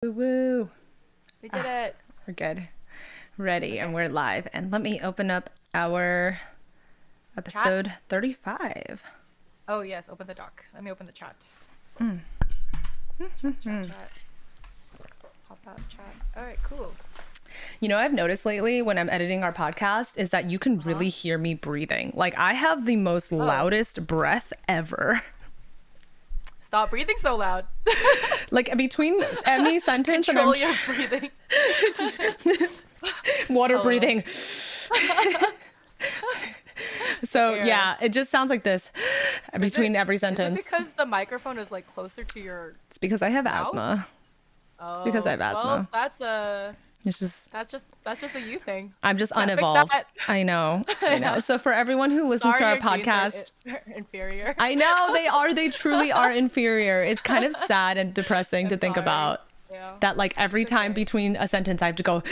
Woo woo. We did it. We're good. Ready, Okay. and we're live. And let me open up our Chat. episode 35. Oh yes, open the doc. Let me open the chat. Mm. Chat. Pop up chat. All right, cool. You know, I've noticed lately when I'm editing our podcast is that you can really hear me breathing. Like, I have the most loudest breath ever. Stop breathing so loud. Like, between any sentence Control and your breathing. water Hello. breathing. So, Here. yeah, it just sounds like this between every Is sentence. it because the microphone is like closer to your It's because I have mouth? asthma. Oh, because I have asthma. Well, It's just that's just a you thing. I'm just Can't fix unevolved. that. I know. So for everyone who listens Sorry, to our your genes are podcast, inferior. I know they are. They truly are inferior. It's kind of sad and depressing to think sorry. about Yeah. that. Like every time between a sentence, I have to go.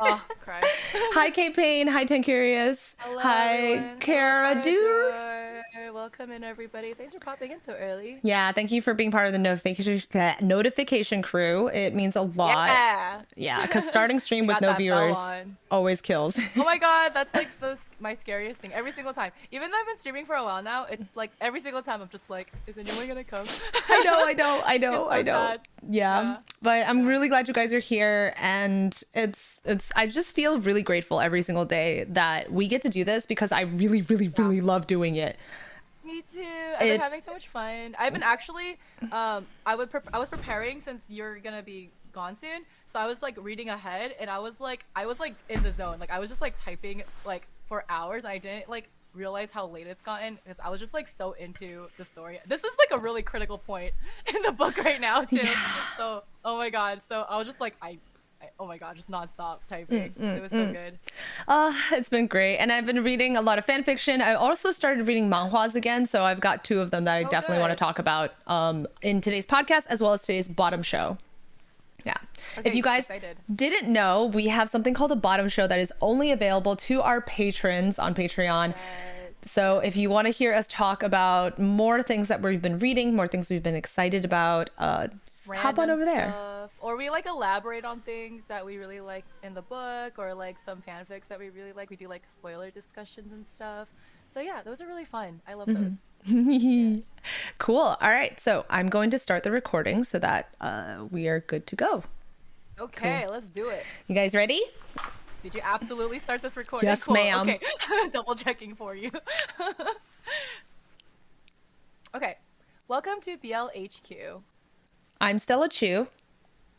Oh, cry. Hi, Kate Payne. Hi, Ten Curious. Hello, Hi, everyone. Cara Hello, Dur. Cara Welcome in, everybody. Thanks for popping in so early. Yeah, thank you for being part of the notification crew. It means a lot. Yeah. Yeah, because starting stream with Got no that bell viewers on. always kills. Oh my god, that's like my scariest thing every single time. Even though I've been streaming for a while now, it's like every single time I'm just like, is anyone gonna come? I know. It's so sad. Yeah. But I'm really glad you guys are here, and it's I just feel really grateful every single day that we get to do this because I really love doing it. Me too. I've been having so much fun. I've been actually, I was preparing since you're gonna be gone soon, so I was like reading ahead, and I was like in the zone. Like I was just like typing like for hours. And I didn't like realize how late it's gotten because I was just like so into the story. This is like a really critical point in the book right now too. Yeah. So oh my god. So I was just like oh my god, just nonstop typing. It was so good. It's been great, and I've been reading a lot of fan fiction. I also started reading manhwas again, so I've got two of them that I definitely want to talk about in today's podcast as well as today's bottom show. Yeah. Okay, if you guys didn't know, we have something called a bottom show that is only available to our patrons on Patreon. So if you want to hear us talk about more things that we've been reading, more things we've been excited about, hop on over there. Or we like elaborate on things that we really like in the book, or like some fanfics that we really like. We do like spoiler discussions and stuff. So yeah, those are really fun. I love those. Yeah. Cool. All right. So I'm going to start the recording so that we are good to go. Okay, let's do it. You guys ready? Did you absolutely start this recording? Yes, ma'am. Okay, double checking for you. Okay, welcome to BLHQ. I'm Stella Chu.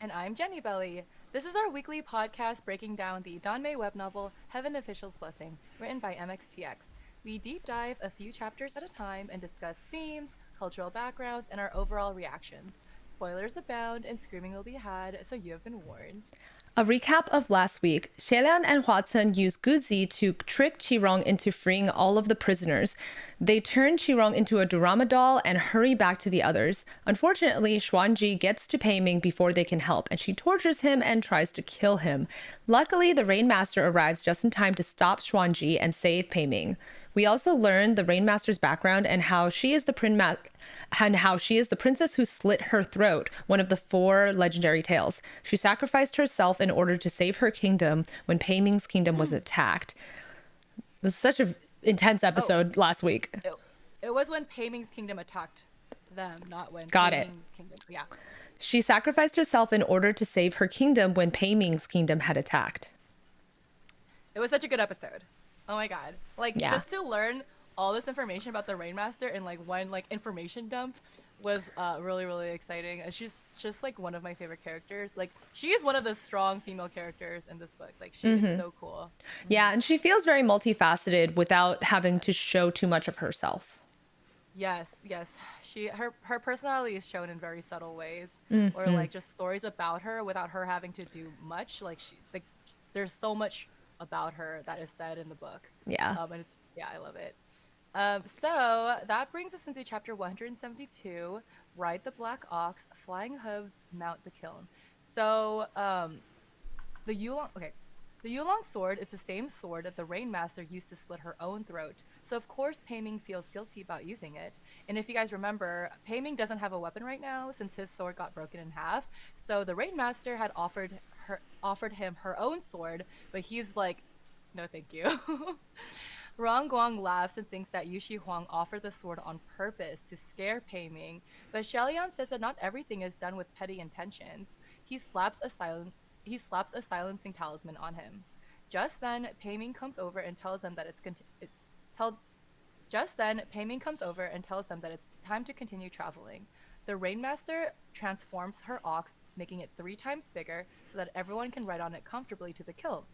And I'm Jenny Belly. This is our weekly podcast breaking down the danmei web novel Heaven Official's Blessing, written by MXTX. We deep dive a few chapters at a time and discuss themes, cultural backgrounds, and our overall reactions. Spoilers abound and screaming will be had, so you have been warned. A recap of last week. Xie Lian and Hua Cheng used Guzi to trick Qirong into freeing all of the prisoners. They turn Qirong into a Durama doll and hurry back to the others. Unfortunately, Xuanji gets to Pei Ming before they can help, and she tortures him and tries to kill him. Luckily, the Rainmaster arrives just in time to stop Xuanji and save Pei Ming. We also learn the Rainmaster's background and how she is the princess who slit her throat, one of the 4 legendary tales. She sacrificed herself in order to save her kingdom when Pei Ming's kingdom was attacked. It was such an intense episode last week. It was when Pei Ming's kingdom attacked them, not when Got Pei it. Ming's kingdom. Yeah. She sacrificed herself in order to save her kingdom when Pei Ming's kingdom had attacked. It was such a good episode. Oh my god. Like, just to learn all this information about the Rainmaster in like one like information dump was really exciting. And she's just like one of my favorite characters. Like, she is one of the strong female characters in this book. Like, she is so cool. Yeah, and she feels very multifaceted without having to show too much of herself. Yes. Her personality is shown in very subtle ways, or like just stories about her without her having to do much. Like, there's so much about her that is said in the book. Yeah. And I love it. So that brings us into chapter 172, Ride the Black Ox, Flying Hooves, Mount the Kiln. So the Yulong sword is the same sword that the Rainmaster used to slit her own throat. So of course Pei Ming feels guilty about using it. And if you guys remember, Pei Ming doesn't have a weapon right now since his sword got broken in half. So the Rain Master had offered him her own sword, but he's like, no thank you. Rong Guang laughs and thinks that Yushi Huang offered the sword on purpose to scare Pei Ming, but Xie Lian says that not everything is done with petty intentions. He slaps a silencing talisman on him. Just then, Pei Ming comes over and tells them that it's time to continue traveling. The Rainmaster transforms her ox, making it 3 times bigger so that everyone can ride on it comfortably to the kill.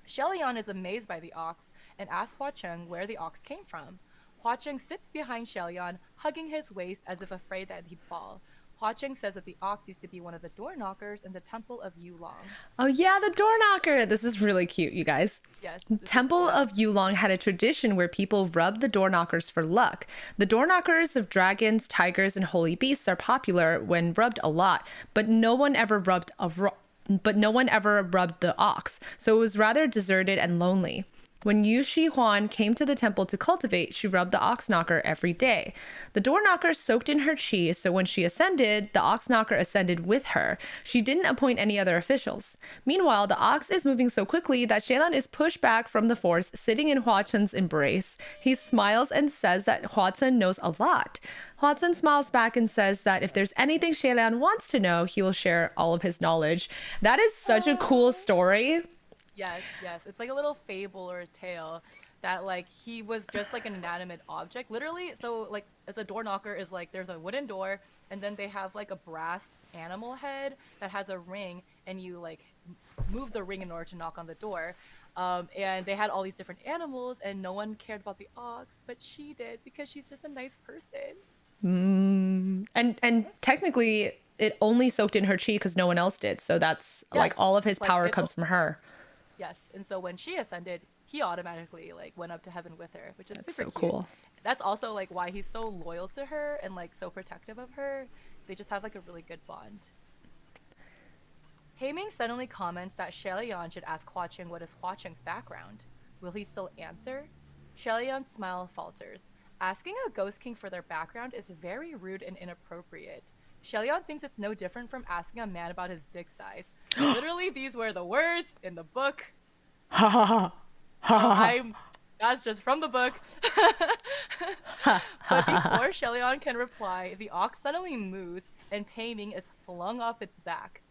Xie Lian is amazed by the ox and asks Hua Cheng where the ox came from. Hua Cheng sits behind Xie Lian, hugging his waist as if afraid that he'd fall. Hua Cheng says that the ox used to be one of the door knockers in the Temple of Yulong. Oh yeah, the door knocker. This is really cute, you guys. Yes. Temple of Yulong had a tradition where people rubbed the door knockers for luck. The door knockers of dragons, tigers, and holy beasts are popular when rubbed a lot, but no one ever rubbed the ox, so it was rather deserted and lonely. When Yushi Huan came to the temple to cultivate, she rubbed the ox knocker every day. The door knocker soaked in her chi, so when she ascended, the ox knocker ascended with her. She didn't appoint any other officials. Meanwhile, the ox is moving so quickly that Xie Lian is pushed back from the force, sitting in Hua Chen's embrace. He smiles and says that Hua Chen knows a lot. Hua Chen smiles back and says that if there's anything Xie Lian wants to know, he will share all of his knowledge. That is such a cool story. Yes. It's like a little fable or a tale that like he was just like an inanimate object. Literally, so like as a door knocker is like there's a wooden door and then they have like a brass animal head that has a ring and you like move the ring in order to knock on the door. And they had all these different animals and no one cared about the ox, but she did because she's just a nice person. And technically it only soaked in her chi because no one else did. So that's like all of his power comes from her. Yes, and so when she ascended, he automatically like went up to heaven with her, which is super so cute. Cool. That's also like why he's so loyal to her and like so protective of her. They just have like a really good bond. Pei Ming suddenly comments that Xie Lian should ask Hua Cheng what is Hua Cheng's background. Will he still answer? Xie Lian's smile falters. Asking a ghost king for their background is very rude and inappropriate. Xie Lian thinks it's no different from asking a man about his dick size. Literally, these were the words in the book. That's just from the book. But before Xie Lian can reply, the ox suddenly moves and Pei Ming is flung off its back.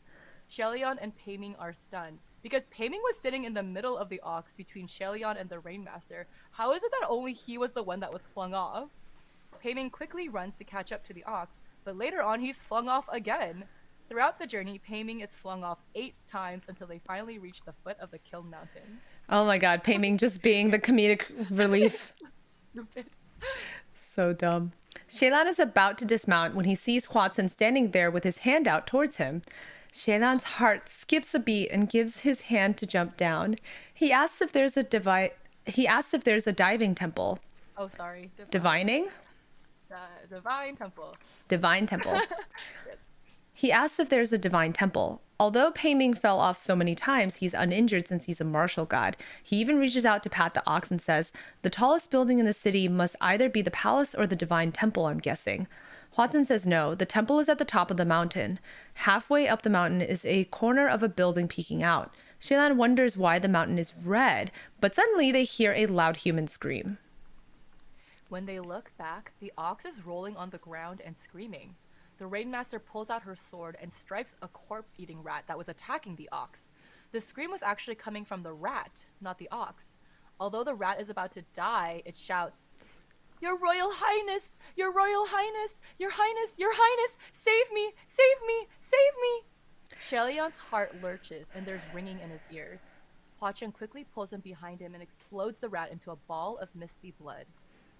Xie Lian and Pei Ming are stunned because Pei Ming was sitting in the middle of the ox between Xie Lian and the Rainmaster. How is it that only he was the one that was flung off? Pei Ming quickly runs to catch up to the ox, but later on he's flung off again. Throughout the journey, Pei Ming is flung off 8 times until they finally reach the foot of the kiln mountain. Oh my god, Pei Ming just being the comedic relief. Stupid. So dumb. Xie Lian is about to dismount when he sees Hua Chen standing there with his hand out towards him. Xie Lian's heart skips a beat and gives his hand to jump down. He asks if there's a diving temple. Oh, sorry. Divining? Divine temple. Divine temple. Yes. He asks if there's a divine temple. Although Pei Ming fell off so many times, he's uninjured since he's a martial god. He even reaches out to pat the ox and says, the tallest building in the city must either be the palace or the divine temple, I'm guessing. Hua Chen says no, the temple is at the top of the mountain. Halfway up the mountain is a corner of a building peeking out. Xie Lian wonders why the mountain is red, but suddenly they hear a loud human scream. When they look back, the ox is rolling on the ground and screaming. The Rainmaster pulls out her sword and strikes a corpse-eating rat that was attacking the ox. The scream was actually coming from the rat, not the ox. Although the rat is about to die, it shouts, "Your Royal Highness! Your Royal Highness! Your Highness! Your Highness! Save me! Save me! Save me!" Xie Lian's heart lurches and there's ringing in his ears. Hua Cheng quickly pulls him behind him and explodes the rat into a ball of misty blood.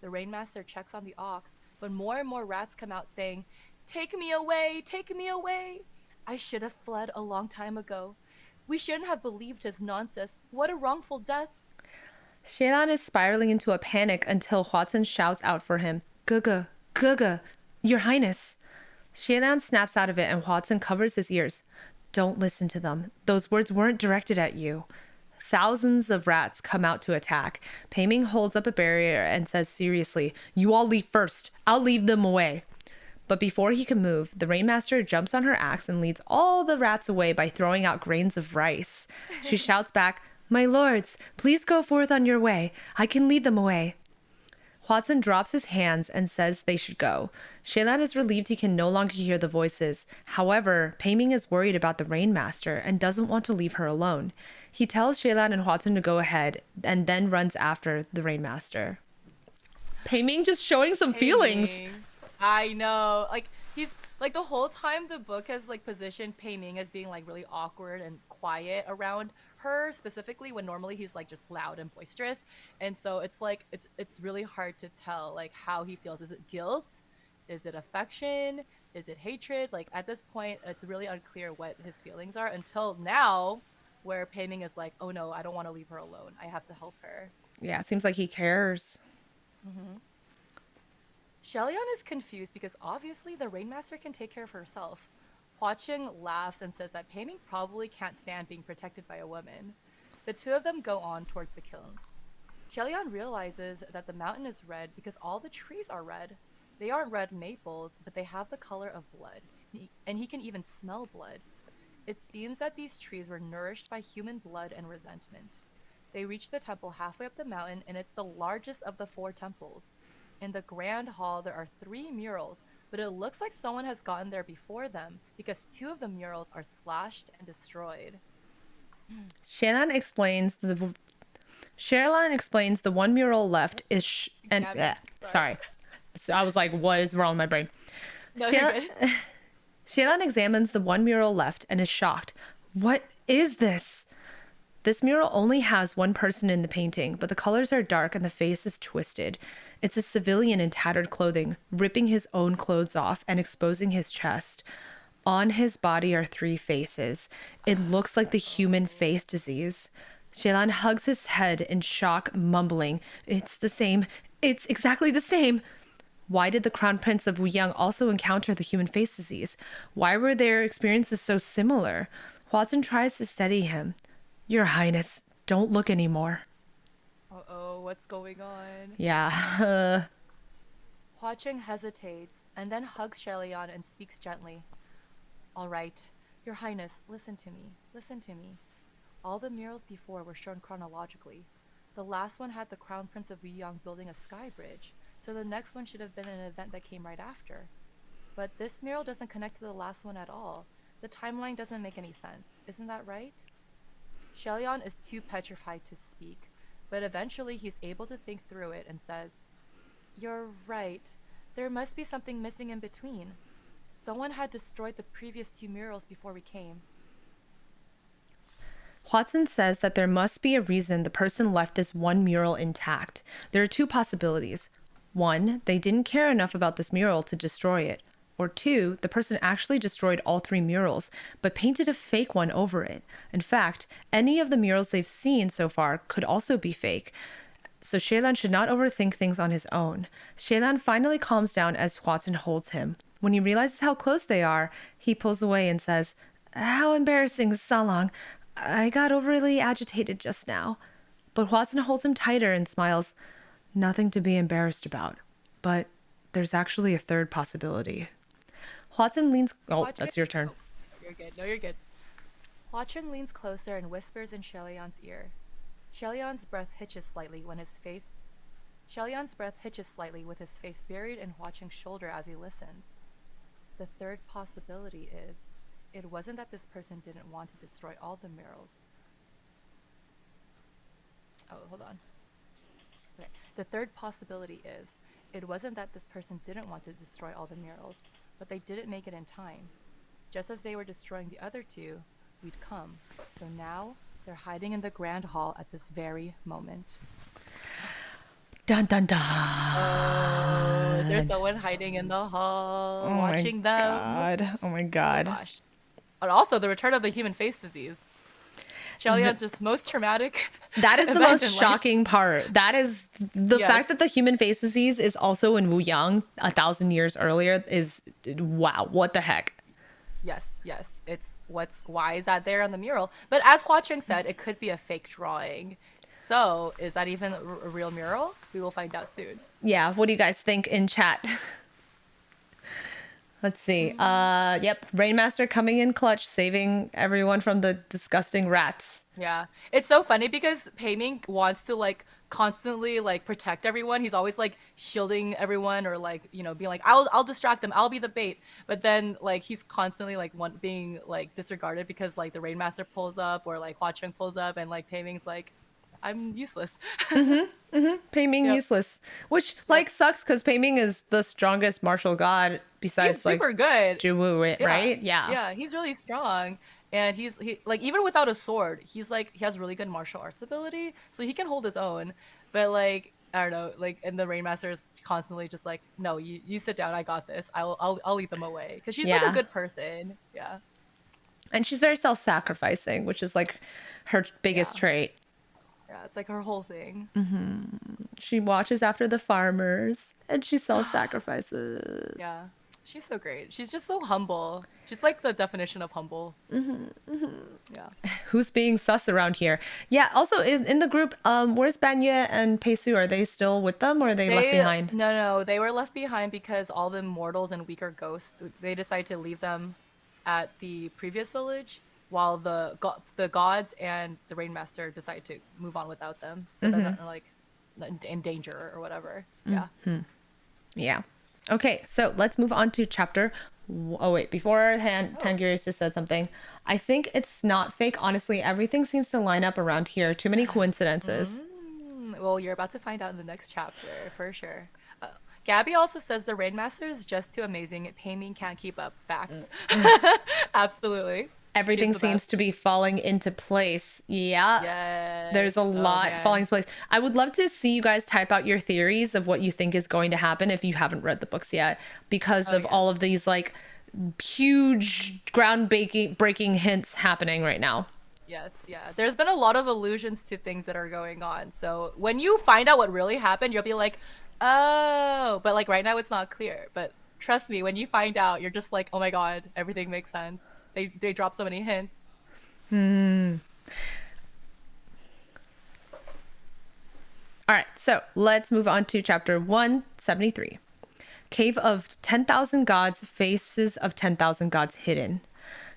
The Rainmaster checks on the ox, but more and more rats come out saying, "Take me away! Take me away! I should have fled a long time ago. We shouldn't have believed his nonsense. What a wrongful death!" Xie Lian is spiraling into a panic until Hua Chen shouts out for him, "Guga, Guga, Your Highness." Xie Lian snaps out of it and Hua Chen covers his ears. "Don't listen to them. Those words weren't directed at you." thousands of rats come out to attack. Pei Ming holds up a barrier and says seriously, "You all leave first. I'll lead them away." But before he can move, the Rainmaster jumps on her axe and leads all the rats away by throwing out grains of rice. She shouts back, "My lords, please go forth on your way. I can lead them away." Hua Cheng drops his hands and says they should go. Xie Lian is relieved he can no longer hear the voices. However, Pei Ming is worried about the Rainmaster and doesn't want to leave her alone. He tells Xie Lian and Hua Cheng to go ahead and then runs after the Rainmaster. Pei Ming just showing some feelings. I know. Like, he's like, the whole time the book has like positioned Pei Ming as being like really awkward and quiet around her, specifically when normally he's like just loud and boisterous. And so it's like it's really hard to tell like how he feels. Is it guilt? Is it affection? Is it hatred? Like, at this point it's really unclear what his feelings are, until now where Pei Ming is like, "Oh no, I don't want to leave her alone. I have to help her." Yeah, it seems like he cares. Xie Lian is confused because obviously the Rainmaster can take care of herself. Hua Cheng laughs and says that Pei Ming probably can't stand being protected by a woman. The two of them go on towards the kiln. Xie Lian realizes that the mountain is red because all the trees are red. They aren't red maples, but they have the color of blood, and he can even smell blood. It seems that these trees were nourished by human blood and resentment. They reach the temple halfway up the mountain, and it's the largest of the 4 temples. In the grand hall, there are 3 murals, but it looks like someone has gotten there before them because 2 of the murals are slashed and destroyed. Xie Lian explains the one mural left is sorry. So I was like, what is wrong with my brain? No, you're good. Xie Lian examines the one mural left and is shocked. What is this? This mural only has one person in the painting, but the colors are dark and the face is twisted. It's a civilian in tattered clothing, ripping his own clothes off and exposing his chest. On his body are 3 faces. It looks like the human face disease. Xie Lian hugs his head in shock, mumbling, "It's the same. It's exactly the same." Why did the Crown Prince of Wuyang also encounter the human face disease? Why were their experiences so similar? Hua Cheng tries to steady him. "Your Highness, don't look anymore." Uh-oh, what's going on? Yeah. Hua Cheng hesitates and then hugs Xie Lian and speaks gently. "All right, Your Highness, listen to me. Listen to me. All the murals before were shown chronologically. The last one had the Crown Prince of Wuyang building a sky bridge, so the next one should have been an event that came right after. But this mural doesn't connect to the last one at all. The timeline doesn't make any sense. Isn't that right?" Xie Lian is too petrified to speak, but eventually he's able to think through it and says, "You're right. There must be something missing in between. Someone had destroyed the previous 2 murals before we came." Hua Cheng says that there must be a reason the person left this one mural intact. There are 2 possibilities. 1, they didn't care enough about this mural to destroy it. Or 2, the person actually destroyed all 3 murals, but painted a fake one over it. In fact, any of the murals they've seen so far could also be fake. So Xie Lian should not overthink things on his own. Xie Lian finally calms down as Hua Cheng holds him. When he realizes how close they are, he pulls away and says, "How embarrassing, Salong. I got overly agitated just now." But Hua Cheng holds him tighter and smiles. "Nothing to be embarrassed about. But there's actually a 3rd possibility." Hua Cheng leans... Oh, that's your turn. Oh, you're good. No, you're good. Hua Cheng leans closer and whispers in Xie Lian's ear. Xie Lian's breath hitches slightly with his face buried in Hua Cheng's shoulder as he listens. The 3rd possibility is, it wasn't that this person didn't want to destroy all the murals. Oh, hold on. Okay. The 3rd possibility is, it wasn't that this person didn't want to destroy all the murals, but they didn't make it in time. Just as they were destroying the other 2, we'd come. So now, they're hiding in the Grand Hall at this very moment. Dun dun dun. Oh, there's someone hiding in the hall, watching them. Oh my god. Oh gosh. And also, the return of the human face disease. Xie Lian's just most traumatic. That is the most shocking part. That is the fact that the human face disease is also in Wuyang 1,000 years earlier is wow. What the heck? Yes. why is that there on the mural? But as Hua Cheng said, it could be a fake drawing. So is that even a real mural? We will find out soon. Yeah, what do you guys think in chat? Let's see. Yep, Rainmaster coming in clutch, saving everyone from the disgusting rats. Yeah, it's so funny because Pei-Ming wants to like constantly like protect everyone. He's always like shielding everyone or like, you know, being like, I'll distract them, I'll be the bait. But then like he's constantly like being like disregarded because like the Rainmaster pulls up or like Hua Cheng pulls up and like Pei-Ming's like, I'm useless. Pei-Ming useless, which like sucks because Pei-Ming is the strongest martial god besides He's super like good. Zhiwu, right? Yeah. Yeah, he's really strong. And he like even without a sword, he's like he has really good martial arts ability, so he can hold his own. But like I don't know, like and the Rainmaster is constantly just like, no, you sit down, I got this. I'll lead them away because she's like a good person. Yeah. And she's very self-sacrificing, which is like her biggest trait. Yeah, it's like her whole thing. She watches after the farmers and she self-sacrifices. Yeah. She's so great. She's just so humble. She's like the definition of humble. Yeah. Who's being sus around here? Yeah. Also, is in the group. Where's Banyue and Peisu? Are they still with them, or are they left behind? No, they were left behind because all the mortals and weaker ghosts. They decided to leave them at the previous village, while the gods and the Rainmaster decide to move on without them. So they're not like in danger or whatever. Yeah. Yeah. Okay, so let's move on to chapter. Oh wait, beforehand, Tangirius just said something. I think it's not fake. Honestly, everything seems to line up around here. Too many coincidences. Well, you're about to find out in the next chapter for sure. Gabby also says the Rainmaster is just too amazing. Pei-Ming can't keep up. Facts. Absolutely. Everything seems to be falling into place. Yeah. Yes. There's a lot falling into place. I would love to see you guys type out your theories of what you think is going to happen if you haven't read the books yet, because of all of these like huge ground-breaking hints happening right now. Yes, yeah. There's been a lot of allusions to things that are going on. So when you find out what really happened, you'll be like, oh, but like right now it's not clear. But trust me, when you find out, you're just like, oh my God, everything makes sense. They drop so many hints. All right, so let's move on to chapter 173. Cave of 10,000 gods, faces of 10,000 gods hidden.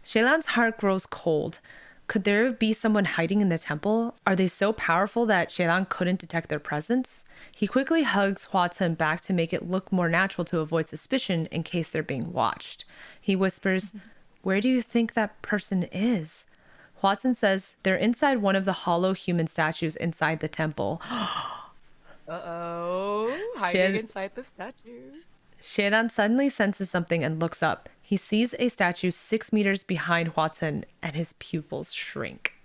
Xie Lian's heart grows cold. Could there be someone hiding in the temple? Are they so powerful that Xie Lian couldn't detect their presence? He quickly hugs Hua Cheng back to make it look more natural to avoid suspicion in case they're being watched. He whispers, "Where do you think that person is?" Hua Cheng says they're inside one of the hollow human statues inside the temple. Uh-oh. Hiding inside the statue. Xie Lian suddenly senses something and looks up. He sees a statue 6 meters behind Hua Cheng, and his pupils shrink.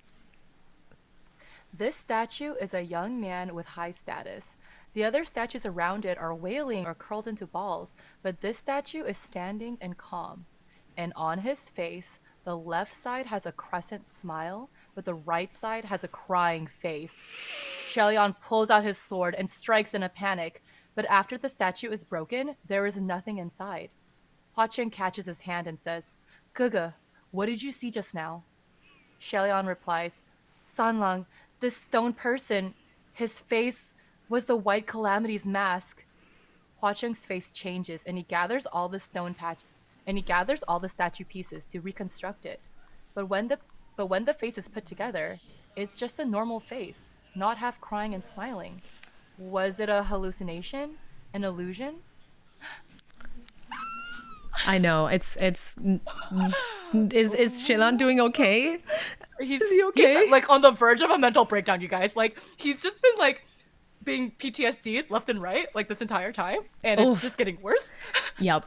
This statue is a young man with high status. The other statues around it are wailing or curled into balls, but this statue is standing and calm. And on his face, the left side has a crescent smile, but the right side has a crying face. Xie Lian pulls out his sword and strikes in a panic, but after the statue is broken, there is nothing inside. Hua Cheng catches his hand and says, "Gege, what did you see just now?" Xie Lian replies, "Sanlang, this stone person, his face was the White Calamity's mask." Hua Cheng's face changes and he gathers all the statue pieces to reconstruct it. But when the face is put together, it's just a normal face, not half crying and smiling. Was it a hallucination? An illusion? I know. Is Xie Lian doing okay? Is he okay? He's like on the verge of a mental breakdown, you guys. Like he's just been like being PTSD'd left and right like this entire time, and it's just getting worse. Yep.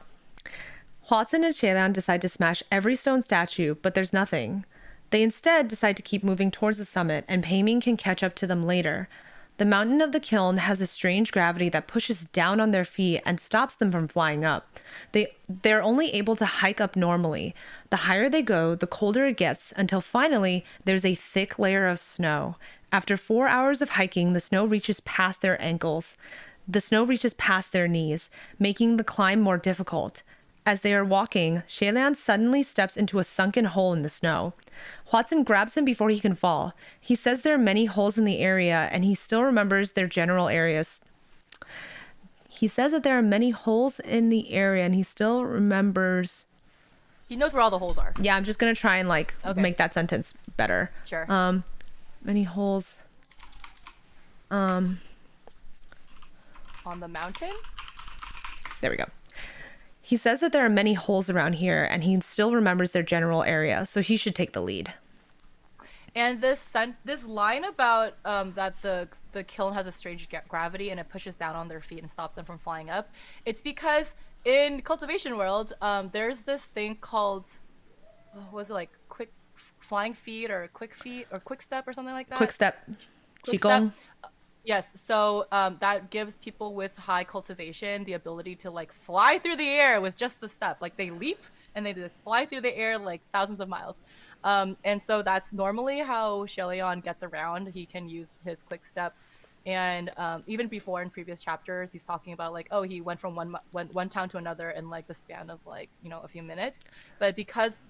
Hua Cheng and Xie Lian decide to smash every stone statue, but there's nothing. They instead decide to keep moving towards the summit, and Pei-Ming can catch up to them later. The mountain of the kiln has a strange gravity that pushes down on their feet and stops them from flying up. They're only able to hike up normally. The higher they go, the colder it gets, until finally there's a thick layer of snow. After 4 hours of hiking, the snow reaches past their ankles. The snow reaches past their knees, making the climb more difficult. As they are walking, Xie Lian suddenly steps into a sunken hole in the snow. Hua Cheng grabs him before he can fall. He says there are many holes in the area and he still remembers their general areas. He says that there are many holes in the area and he still remembers... He knows where all the holes are. Yeah, I'm just going to try and make that sentence better. Sure. Many holes. On the mountain? There we go. He says that there are many holes around here and he still remembers their general area, so he should take the lead. And this line about that the kiln has a strange gravity and it pushes down on their feet and stops them from flying up. It's because in cultivation world, there's this thing called, was it like quick flying feet or quick feet or quick step or something like that? Quick step. Qigong. Yes, so that gives people with high cultivation the ability to like fly through the air with just the step. Like they leap and they fly through the air like thousands of miles. And so that's normally how Xie Lian gets around. He can use his quick step. And even before in previous chapters, he's talking about like, oh, he went from one town to another in like the span of like, a few minutes. But because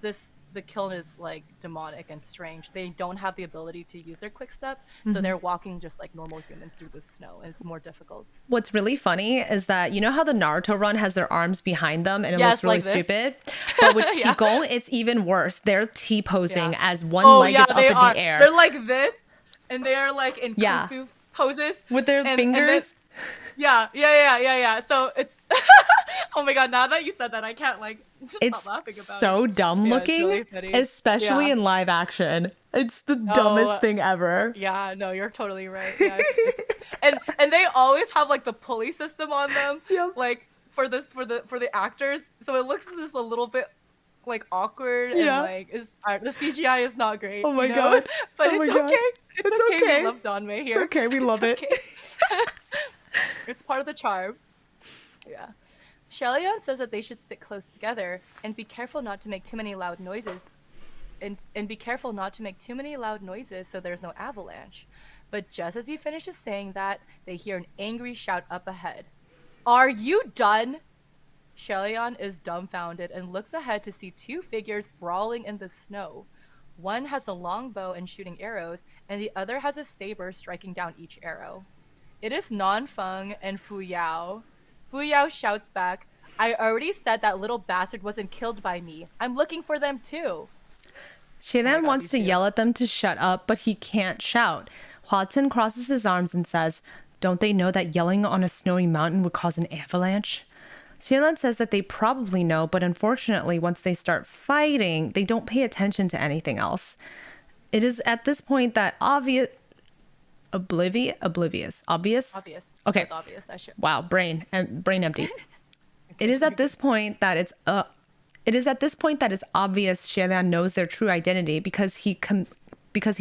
the kiln is like demonic and strange, they don't have the ability to use their quick step. So they're walking just like normal humans through the snow, and it's more difficult. What's really funny is that you know how the Naruto run has their arms behind them and it looks really stupid? But with Qigong, it's even worse. They're T-posing as one leg is up in the air. They're like this, and they are like in Kung Fu poses. With their fingers. Yeah. So it's... Oh my god, now that you said that, I can't it's stop laughing about so it. dumb looking, it's really especially in live action. It's the dumbest thing ever. Yeah, no, you're totally right. Yeah, and they always have like the pulley system on them, like for the actors, so it looks just a little bit like awkward and like the CGI is not great. Oh my god, but it's okay. It's okay. We love danmei here. It's okay. We love it. It's part of the charm. Yeah. Xie Lian says that they should sit close together and be careful not to make too many loud noises. And be careful not to make too many loud noises so there's no avalanche. But just as he finishes saying that, they hear an angry shout up ahead. Are you done? Xie Lian is dumbfounded and looks ahead to see two figures brawling in the snow. One has a long bow and shooting arrows, and the other has a saber striking down each arrow. It is Feng and Fu Yao. Fu Yao shouts back, I already said that little bastard wasn't killed by me. I'm looking for them too. Xie Lian wants to yell at them to shut up, but he can't shout. Hua Cheng crosses his arms and says, don't they know that yelling on a snowy mountain would cause an avalanche? Xie Lian says that they probably know, but unfortunately, once they start fighting, they don't pay attention to anything else. It is at this point that Obvious. Okay. That's obvious. That shit. Wow. Brain empty. It is at this point that it's obvious Xie Lian knows their true identity because he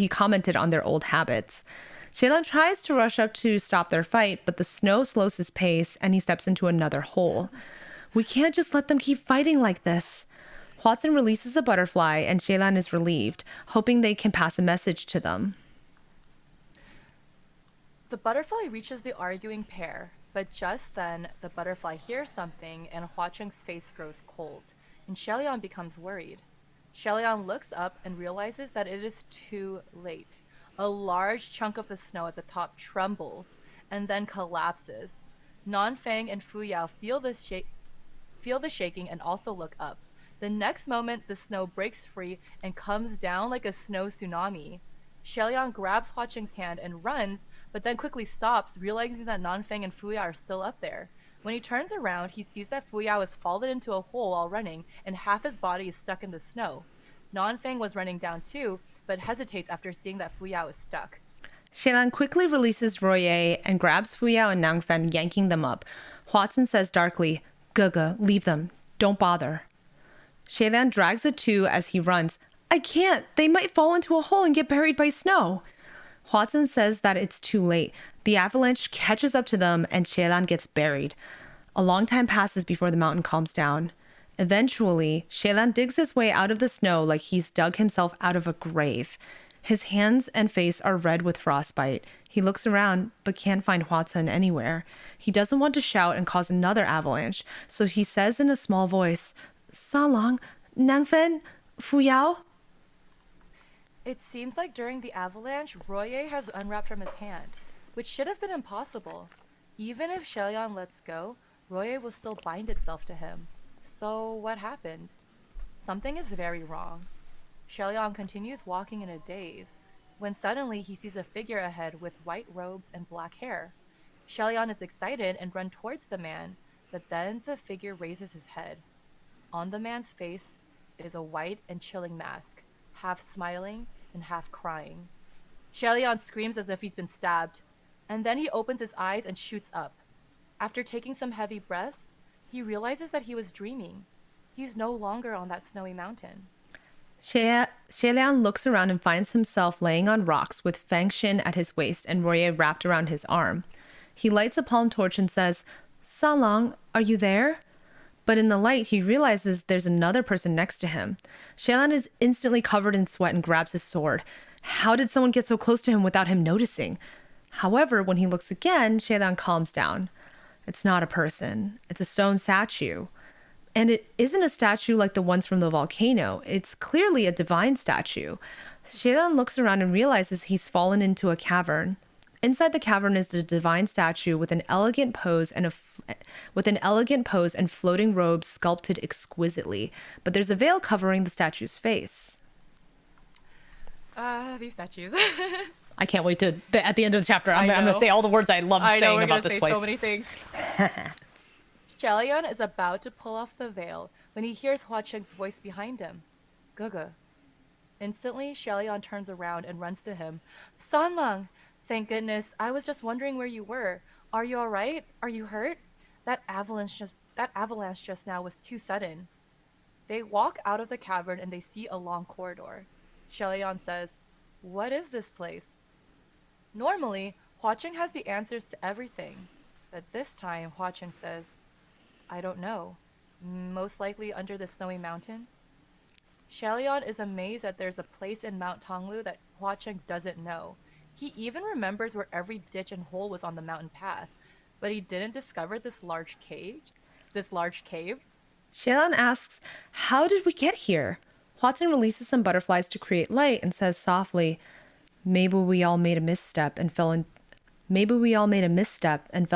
commented on their old habits. Xie Lian tries to rush up to stop their fight, but the snow slows his pace and he steps into another hole. We can't just let them keep fighting like this. Hua Cheng releases a butterfly and Xie Lian is relieved, hoping they can pass a message to them. The butterfly reaches the arguing pair, but just then, the butterfly hears something and Hua Cheng's face grows cold, and Xie Lian becomes worried. Xie Lian looks up and realizes that it is too late. A large chunk of the snow at the top trembles and then collapses. Feng and Fu Yao feel the shaking and also look up. The next moment, the snow breaks free and comes down like a snow tsunami. Xie Lian grabs Hua Cheng's hand and runs, but then quickly stops, realizing that Feng and Fu Yao are still up there. When he turns around, he sees that Fu Yao has fallen into a hole while running, and half his body is stuck in the snow. Feng was running down too, but hesitates after seeing that Fu Yao is stuck. Xie Lian quickly releases Royer and grabs Fu Yao and Feng, yanking them up. Hua Cheng says darkly, Gaga, leave them. Don't bother. Xie Lian drags the two as he runs. I can't. They might fall into a hole and get buried by snow. Hua Cheng says that it's too late. The avalanche catches up to them and Xie Lian gets buried. A long time passes before the mountain calms down. Eventually, Xie Lian digs his way out of the snow like he's dug himself out of a grave. His hands and face are red with frostbite. He looks around but can't find Hua Cheng anywhere. He doesn't want to shout and cause another avalanche, so he says in a small voice, Salong, Nangfen, Fuyao? It seems like during the avalanche, Royer has unwrapped from his hand, which should have been impossible. Even if Xie Lian lets go, Royer will still bind itself to him. So what happened? Something is very wrong. Xie Lian continues walking in a daze, when suddenly he sees a figure ahead with white robes and black hair. Xie Lian is excited and runs towards the man, but then the figure raises his head. On the man's face is a white and chilling mask, half smiling and half crying. Xie Lian screams as if he's been stabbed, and then he opens his eyes and shoots up. After taking some heavy breaths, he realizes that he was dreaming. He's no longer on that snowy mountain. Xie Lian looks around and finds himself laying on rocks with Feng at his waist and Royer wrapped around his arm. He lights a palm torch and says, Salong, are you there? But in the light, he realizes there's another person next to him. Xie Lian is instantly covered in sweat and grabs his sword. How did someone get so close to him without him noticing? However, when he looks again, Xie Lian calms down. It's not a person. It's a stone statue. And it isn't a statue like the ones from the volcano. It's clearly a divine statue. Xie Lian looks around and realizes he's fallen into a cavern. Inside the cavern is the divine statue with an elegant pose and floating robes sculpted exquisitely. But there's a veil covering the statue's face. These statues. I can't wait to at the end of the chapter. I'm going to say all the words I love saying about this place. So many things. Xie Lian is about to pull off the veil when he hears Hua Cheng's voice behind him. Gugu. Instantly, Xie Lian turns around and runs to him. Sanlang! Thank goodness. I was just wondering where you were. Are you all right? Are you hurt? That avalanche just now was too sudden. They walk out of the cavern and they see a long corridor. Xie Lian says, What is this place? Normally, Hua Cheng has the answers to everything. But this time, Hua Cheng says, I don't know. Most likely under the snowy mountain? Xie Lian is amazed that there's a place in Mount Tonglu that Hua Cheng doesn't know. He even remembers where every ditch and hole was on the mountain path, but he didn't discover this large cave. Xie Lian asks, How did we get here? Hua Cheng releases some butterflies to create light and says softly, Maybe we all made a misstep and fell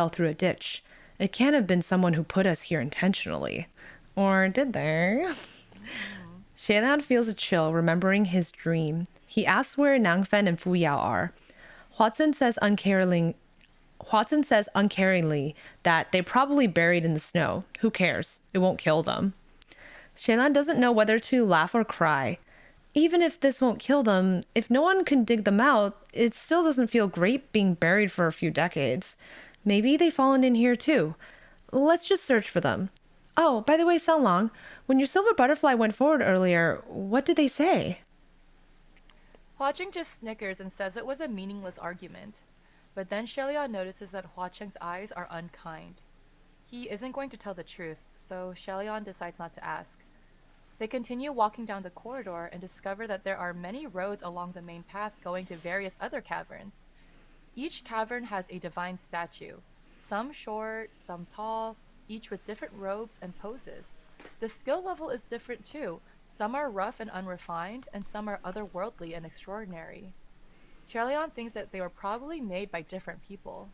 through a ditch. It can't have been someone who put us here intentionally. Or did they? Xie Lian feels a chill, remembering his dream. He asks where Nangfen and Fuyao are. Hua Cheng says uncaringly that they're probably buried in the snow. Who cares? It won't kill them. Xie Lian doesn't know whether to laugh or cry. Even if this won't kill them, if no one can dig them out, it still doesn't feel great being buried for a few decades. Maybe they've fallen in here too. Let's just search for them. Oh, by the way, Salong, when your silver butterfly went forward earlier, what did they say? Hua Cheng just snickers and says it was a meaningless argument. But then Xie Lian notices that Hua Cheng's eyes are unkind. He isn't going to tell the truth, so Xie Lian decides not to ask. They continue walking down the corridor and discover that there are many roads along the main path going to various other caverns. Each cavern has a divine statue, some short, some tall, each with different robes and poses. The skill level is different too. Some are rough and unrefined, and some are otherworldly and extraordinary. Xie Lian thinks that they were probably made by different people.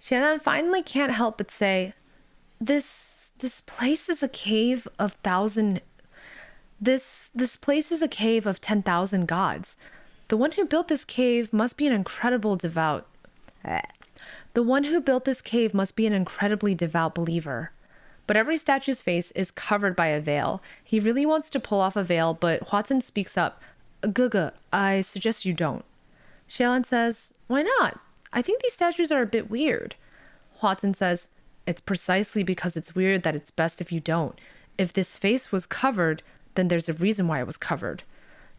Xie Lian finally can't help but say, This place is a cave of 10,000 gods. The one who built this cave must be an incredibly devout believer. But every statue's face is covered by a veil. He really wants to pull off a veil, but Hua Cheng speaks up. Gugu, I suggest you don't. Xie Lian says, Why not? I think these statues are a bit weird. Hua Cheng says, It's precisely because it's weird that it's best if you don't. If this face was covered, then there's a reason why it was covered.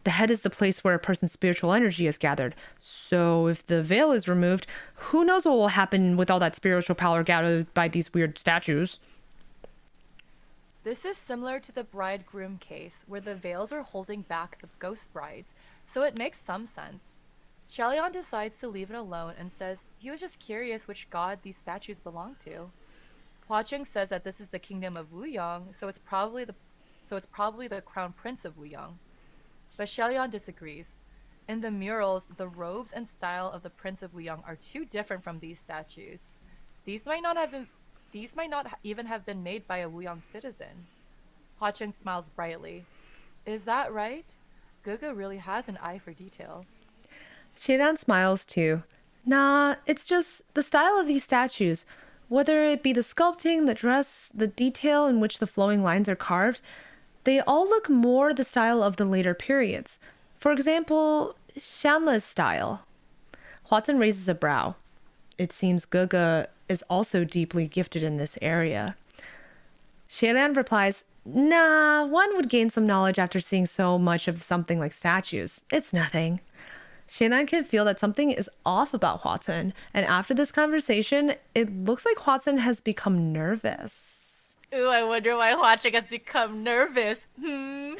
The head is the place where a person's spiritual energy is gathered. So if the veil is removed, who knows what will happen with all that spiritual power gathered by these weird statues? This is similar to the bridegroom case, where the veils are holding back the ghost brides, so it makes some sense. Xie Lian decides to leave it alone and says he was just curious which god these statues belong to. Hua Cheng says that this is the kingdom of Wuyang, so it's probably the crown prince of Wuyang. But Xie Lian disagrees. In the murals, the robes and style of the Prince of Wuyang are too different from these statues. These might not even have been made by a Wuyang citizen. Hua Cheng smiles brightly. Is that right? Guga really has an eye for detail. Xie Lian smiles too. Nah, it's just the style of these statues. Whether it be the sculpting, the dress, the detail in which the flowing lines are carved, they all look more the style of the later periods. For example, Shanla's style. Hua Cheng raises a brow. It seems Guga is also deeply gifted in this area. Xie Lian replies, nah, one would gain some knowledge after seeing so much of something like statues. It's nothing. Xie Lian can feel that something is off about Hua Cheng, and after this conversation, it looks like Hua Cheng has become nervous. Ooh, I wonder why Hua Cheng has become nervous. Oh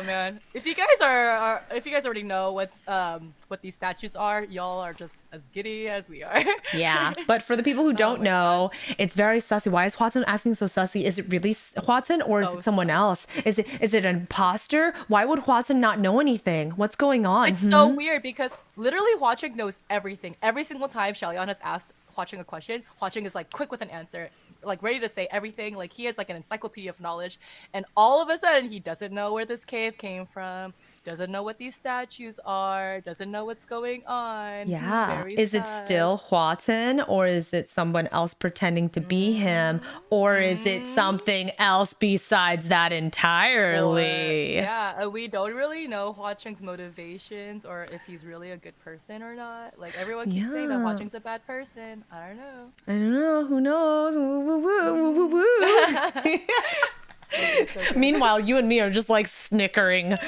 man! If you guys already know what these statues are, y'all are just as giddy as we are. Yeah, but for the people who don't know, it's very sussy. Why is Hua Cheng asking so sussy? Is it really Hua Cheng or is it someone else? Is it an imposter? Why would Hua Cheng not know anything? What's going on? It's so weird because literally Hua Cheng knows everything. Every single time Xie Lian has asked Hua Cheng a question, Hua Cheng is like quick with an answer, like ready to say everything. Like he is like an encyclopedia of knowledge, and all of a sudden he doesn't know where this cave came from, doesn't know what these statues are, doesn't know what's going on. Yeah. Is it still Hua Cheng, or is it someone else pretending to be him, or is it something else besides that entirely? We don't really know Hua Cheng's motivations or if he's really a good person or not. Like everyone keeps saying that Hua Cheng's a bad person. I don't know. I don't know. Who knows? Woo, woo, woo, woo, woo, woo. Meanwhile, you and me are just like snickering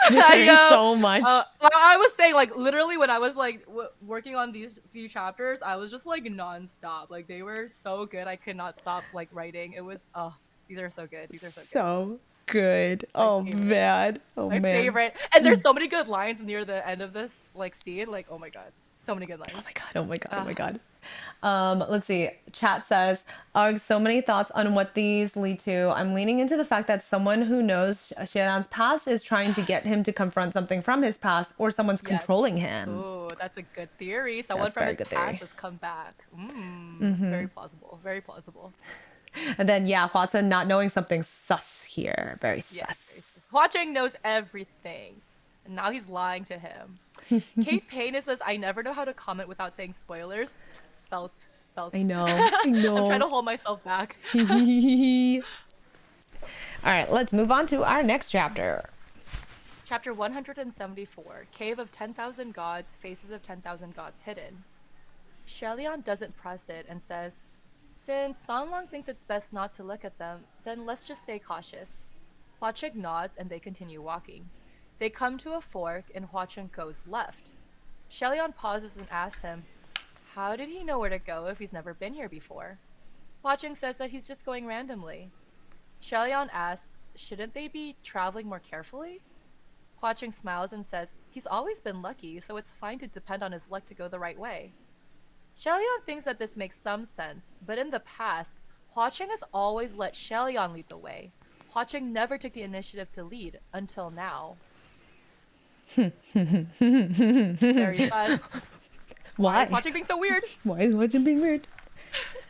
so much. I was saying, like, literally when I was like working on these few chapters, I was just like nonstop. Like they were so good, I could not stop like writing. It was these are so good. These are so good. Oh man. Oh my man. favorite. And there's so many good lines near the end of this like scene. Like oh my god, so many good lines. Oh my god. Oh my god. Oh my god. Let's see. Chat says, "Arg, so many thoughts on what these lead to. I'm leaning into the fact that someone who knows Xie Lian's past is trying to get him to confront something from his past, or someone's controlling him." Ooh, that's a good theory. Someone from his past has come back. Very plausible. Very plausible. And then Hua Cheng not knowing something sus here. Very sus. Hua Cheng knows everything. And now he's lying to him. Kate Payne says, "I never know how to comment without saying spoilers." Felt. I know. I'm trying to hold myself back. All right, let's move on to our next chapter. Chapter 174, Cave of 10,000 Gods, Faces of 10,000 Gods Hidden. Xie Lian doesn't press it and says, "Since Sanlong thinks it's best not to look at them, then let's just stay cautious." Hua Cheng nods and they continue walking. They come to a fork and Hua Cheng goes left. Xie Lian pauses and asks him, how did he know where to go if he's never been here before? Hua Cheng says that he's just going randomly. Xie Lian asks, shouldn't they be traveling more carefully? Hua Cheng smiles and says he's always been lucky, so it's fine to depend on his luck to go the right way. Xie Lian thinks that this makes some sense, but in the past, Hua Cheng has always let Xie Lian lead the way. Hua Cheng never took the initiative to lead until now. Very fast. Why is Hua Cheng being so weird? Why is Hua Cheng being weird?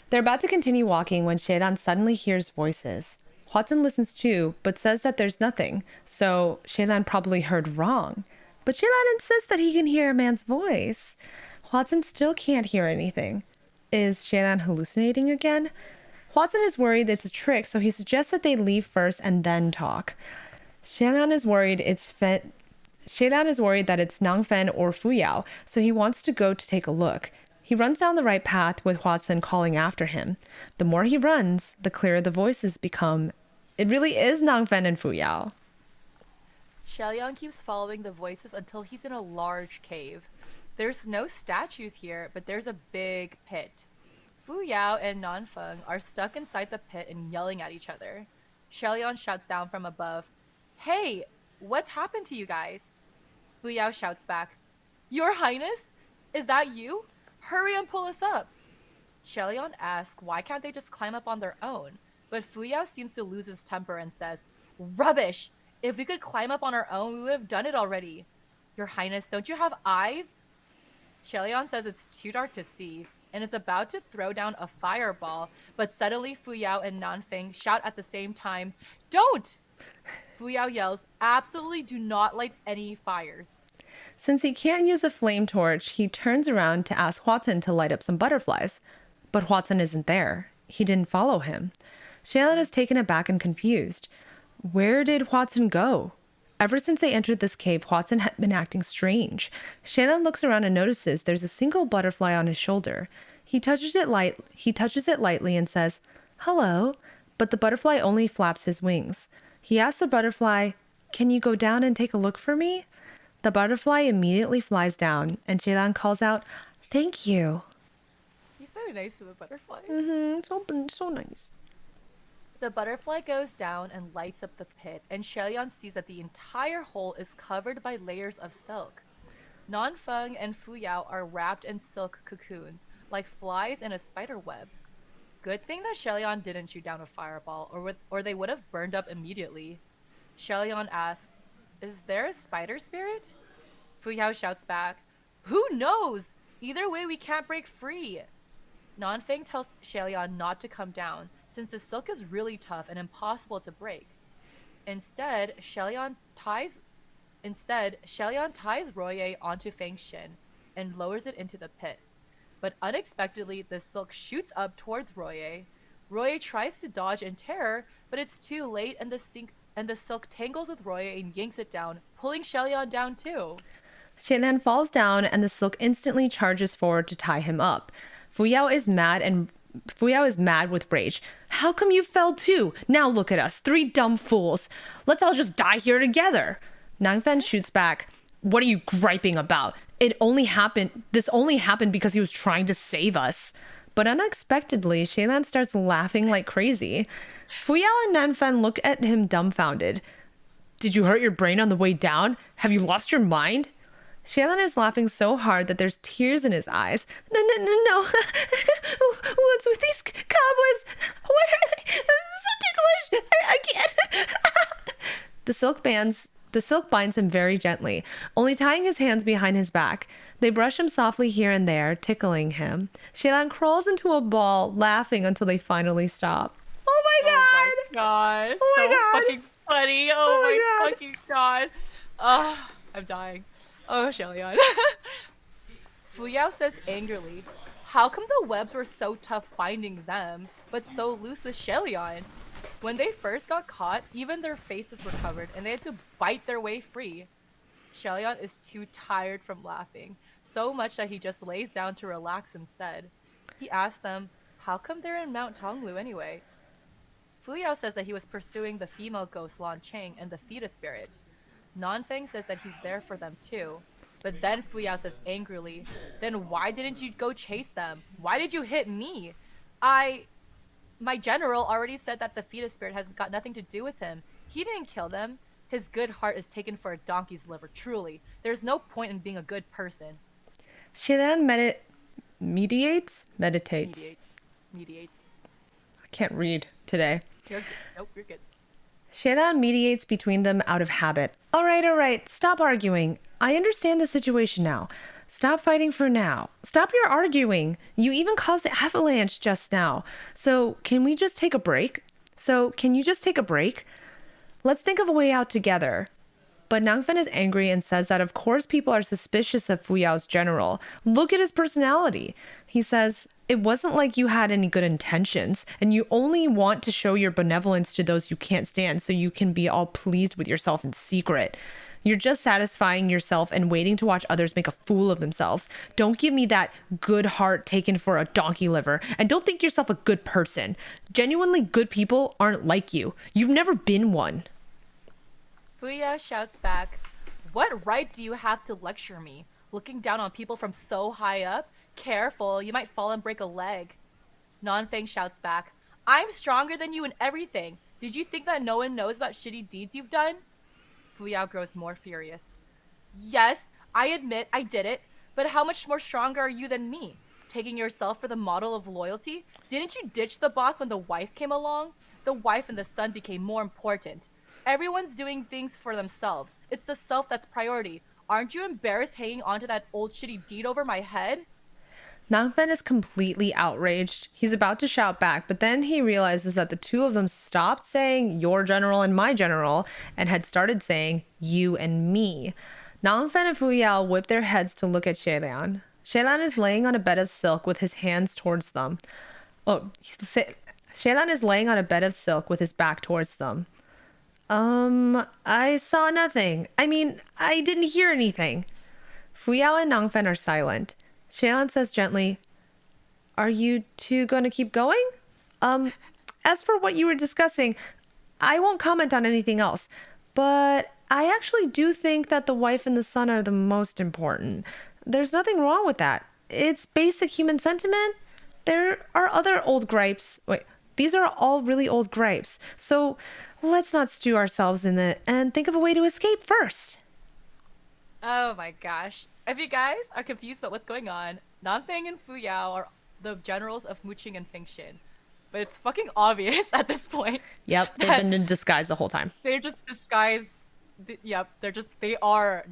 They're about to continue walking when Xie Lian suddenly hears voices. Hua Cheng listens too, but says that there's nothing, so Xie Lian probably heard wrong. But Xie Lian insists that he can hear a man's voice. Hua Cheng still can't hear anything. Is Xie Lian hallucinating again? Hua Cheng is worried it's a trick, so he suggests that they leave first and then talk. Xie Lian is worried that it's Nangfen or Fuyao, so he wants to go to take a look. He runs down the right path with Hua Cheng calling after him. The more he runs, the clearer the voices become. It really is Nangfen and Fuyao. Xie Lian keeps following the voices until he's in a large cave. There's no statues here, but there's a big pit. Fuyao and Nanfeng are stuck inside the pit and yelling at each other. Xie Lian shouts down from above, "Hey, what's happened to you guys?" Fu Yao shouts back, Your Highness? Is that you? Hurry and pull us up. Xie Lian asks why can't they just climb up on their own, but Fu Yao seems to lose his temper and says, Rubbish! If we could climb up on our own, we would have done it already. Your Highness, don't you have eyes? Xie Lian says it's too dark to see, and is about to throw down a fireball, but suddenly Fu Yao and Nanfeng shout at the same time, Don't! Fu Yao yells, Absolutely do not light any fires. Since he can't use a flame torch, he turns around to ask Hua Cheng to light up some butterflies. But Hua Cheng isn't there. He didn't follow him. Xie Lian is taken aback and confused. Where did Hua Cheng go? Ever since they entered this cave, Hua Cheng had been acting strange. Xie Lian looks around and notices there's a single butterfly on his shoulder. He touches it lightly and says, Hello, but the butterfly only flaps his wings. He asks the butterfly, Can you go down and take a look for me? The butterfly immediately flies down, and Xie Lian calls out, Thank you. He's so nice to the butterfly. So nice. The butterfly goes down and lights up the pit, and Xie Lian sees that the entire hole is covered by layers of silk. Feng and Fu Yao are wrapped in silk cocoons, like flies in a spider web. Good thing that Xie Lian didn't shoot down a fireball, or they would have burned up immediately. Xie Lian asks, Is there a spider spirit? Fu Yao shouts back, Who knows? Either way, we can't break free. Feng tells Xie Lian not to come down, since the silk is really tough and impossible to break. Instead, Xie Lian ties Roye onto Feng's shin and lowers it into the pit. But unexpectedly, the silk shoots up towards Roye. Roye tries to dodge in terror, but it's too late, and the silk tangles with Roye and yanks it down, pulling Xie Lian down too. Xie Lian falls down, and the silk instantly charges forward to tie him up. Fu Yao is mad with rage. How come you fell too? Now look at us, 3 dumb fools. Let's all just die here together. Nanfeng shoots back. What are you griping about? This only happened because he was trying to save us. But unexpectedly, Xie Lian starts laughing like crazy. Fu Yao and Nanfeng look at him dumbfounded. Did you hurt your brain on the way down? Have you lost your mind? Xie Lian is laughing so hard that there's tears in his eyes. No. What's with these cobwebs? What are they? This is so ticklish. I can't. The silk binds him very gently, only tying his hands behind his back. They brush him softly here and there, tickling him. Xie Lian crawls into a ball, laughing until they finally stop. Oh my god! Oh my god! Fucking funny! Oh my fucking god! I'm dying. Oh, Xie Lian. Fu Yao says angrily, How come the webs were so tough binding them, but so loose with Xie Lian? When they first got caught, even their faces were covered, and they had to bite their way free. Xie Lian is too tired from laughing, so much that he just lays down to relax instead. He asks them, How come they're in Mount Tonglu anyway? Fu Yao says that he was pursuing the female ghost Hua Cheng and the fetus spirit. Feng says that he's there for them too. But then Fu Yao says angrily, Then why didn't you go chase them? Why did you hit me? My general already said that the fetus spirit has got nothing to do with him. He didn't kill them. His good heart is taken for a donkey's liver, truly. There's no point in being a good person. Xie Lian meditates. I can't read today. You're good. Nope, you're good. Xie Lian mediates between them out of habit. All right. Stop arguing. I understand the situation now. Stop fighting for now. Stop your arguing. You even caused the avalanche just now. So can you just take a break? Let's think of a way out together. But Nanfeng is angry and says that of course people are suspicious of Fu Yao's general. Look at his personality. He says, it wasn't like you had any good intentions, and you only want to show your benevolence to those you can't stand so you can be all pleased with yourself in secret. You're just satisfying yourself and waiting to watch others make a fool of themselves. Don't give me that good heart taken for a donkey liver, and don't think yourself a good person. Genuinely good people aren't like you. You've never been one. Fu Yao shouts back, What right do you have to lecture me? Looking down on people from so high up? Careful, you might fall and break a leg. Feng shouts back, I'm stronger than you in everything. Did you think that no one knows about shitty deeds you've done? Fu Yao grows more furious. Yes, I admit I did it, but how much more stronger are you than me? Taking yourself for the model of loyalty? Didn't you ditch the boss when the wife came along? The wife and the son became more important. Everyone's doing things for themselves. It's the self that's priority. Aren't you embarrassed hanging on to that old shitty deed over my head? Nangfen is completely outraged. He's about to shout back, but then he realizes that the two of them stopped saying your general and my general and had started saying you and me. Nangfen and Fu Yao whip their heads to look at Xie Lian. Xie Lian is laying on a bed of silk with his hands towards them. Xie Lian is laying on a bed of silk with his back towards them. I saw nothing. I mean, I didn't hear anything. Fu Yao and Nangfen are silent. Xie Lian says gently, are you two going to keep going? As for what you were discussing, I won't comment on anything else, but I actually do think that the wife and the son are the most important. There's nothing wrong with that. It's basic human sentiment. There are other old gripes. Wait, these are all really old gripes. So let's not stew ourselves in it and think of a way to escape first. Oh my gosh. If you guys are confused about what's going on, Nanfeng and Fu Yao are the generals of Qing and Feng. But it's fucking obvious at this point. Yep, they've been in disguise the whole time. They're just disguised. Yep, they are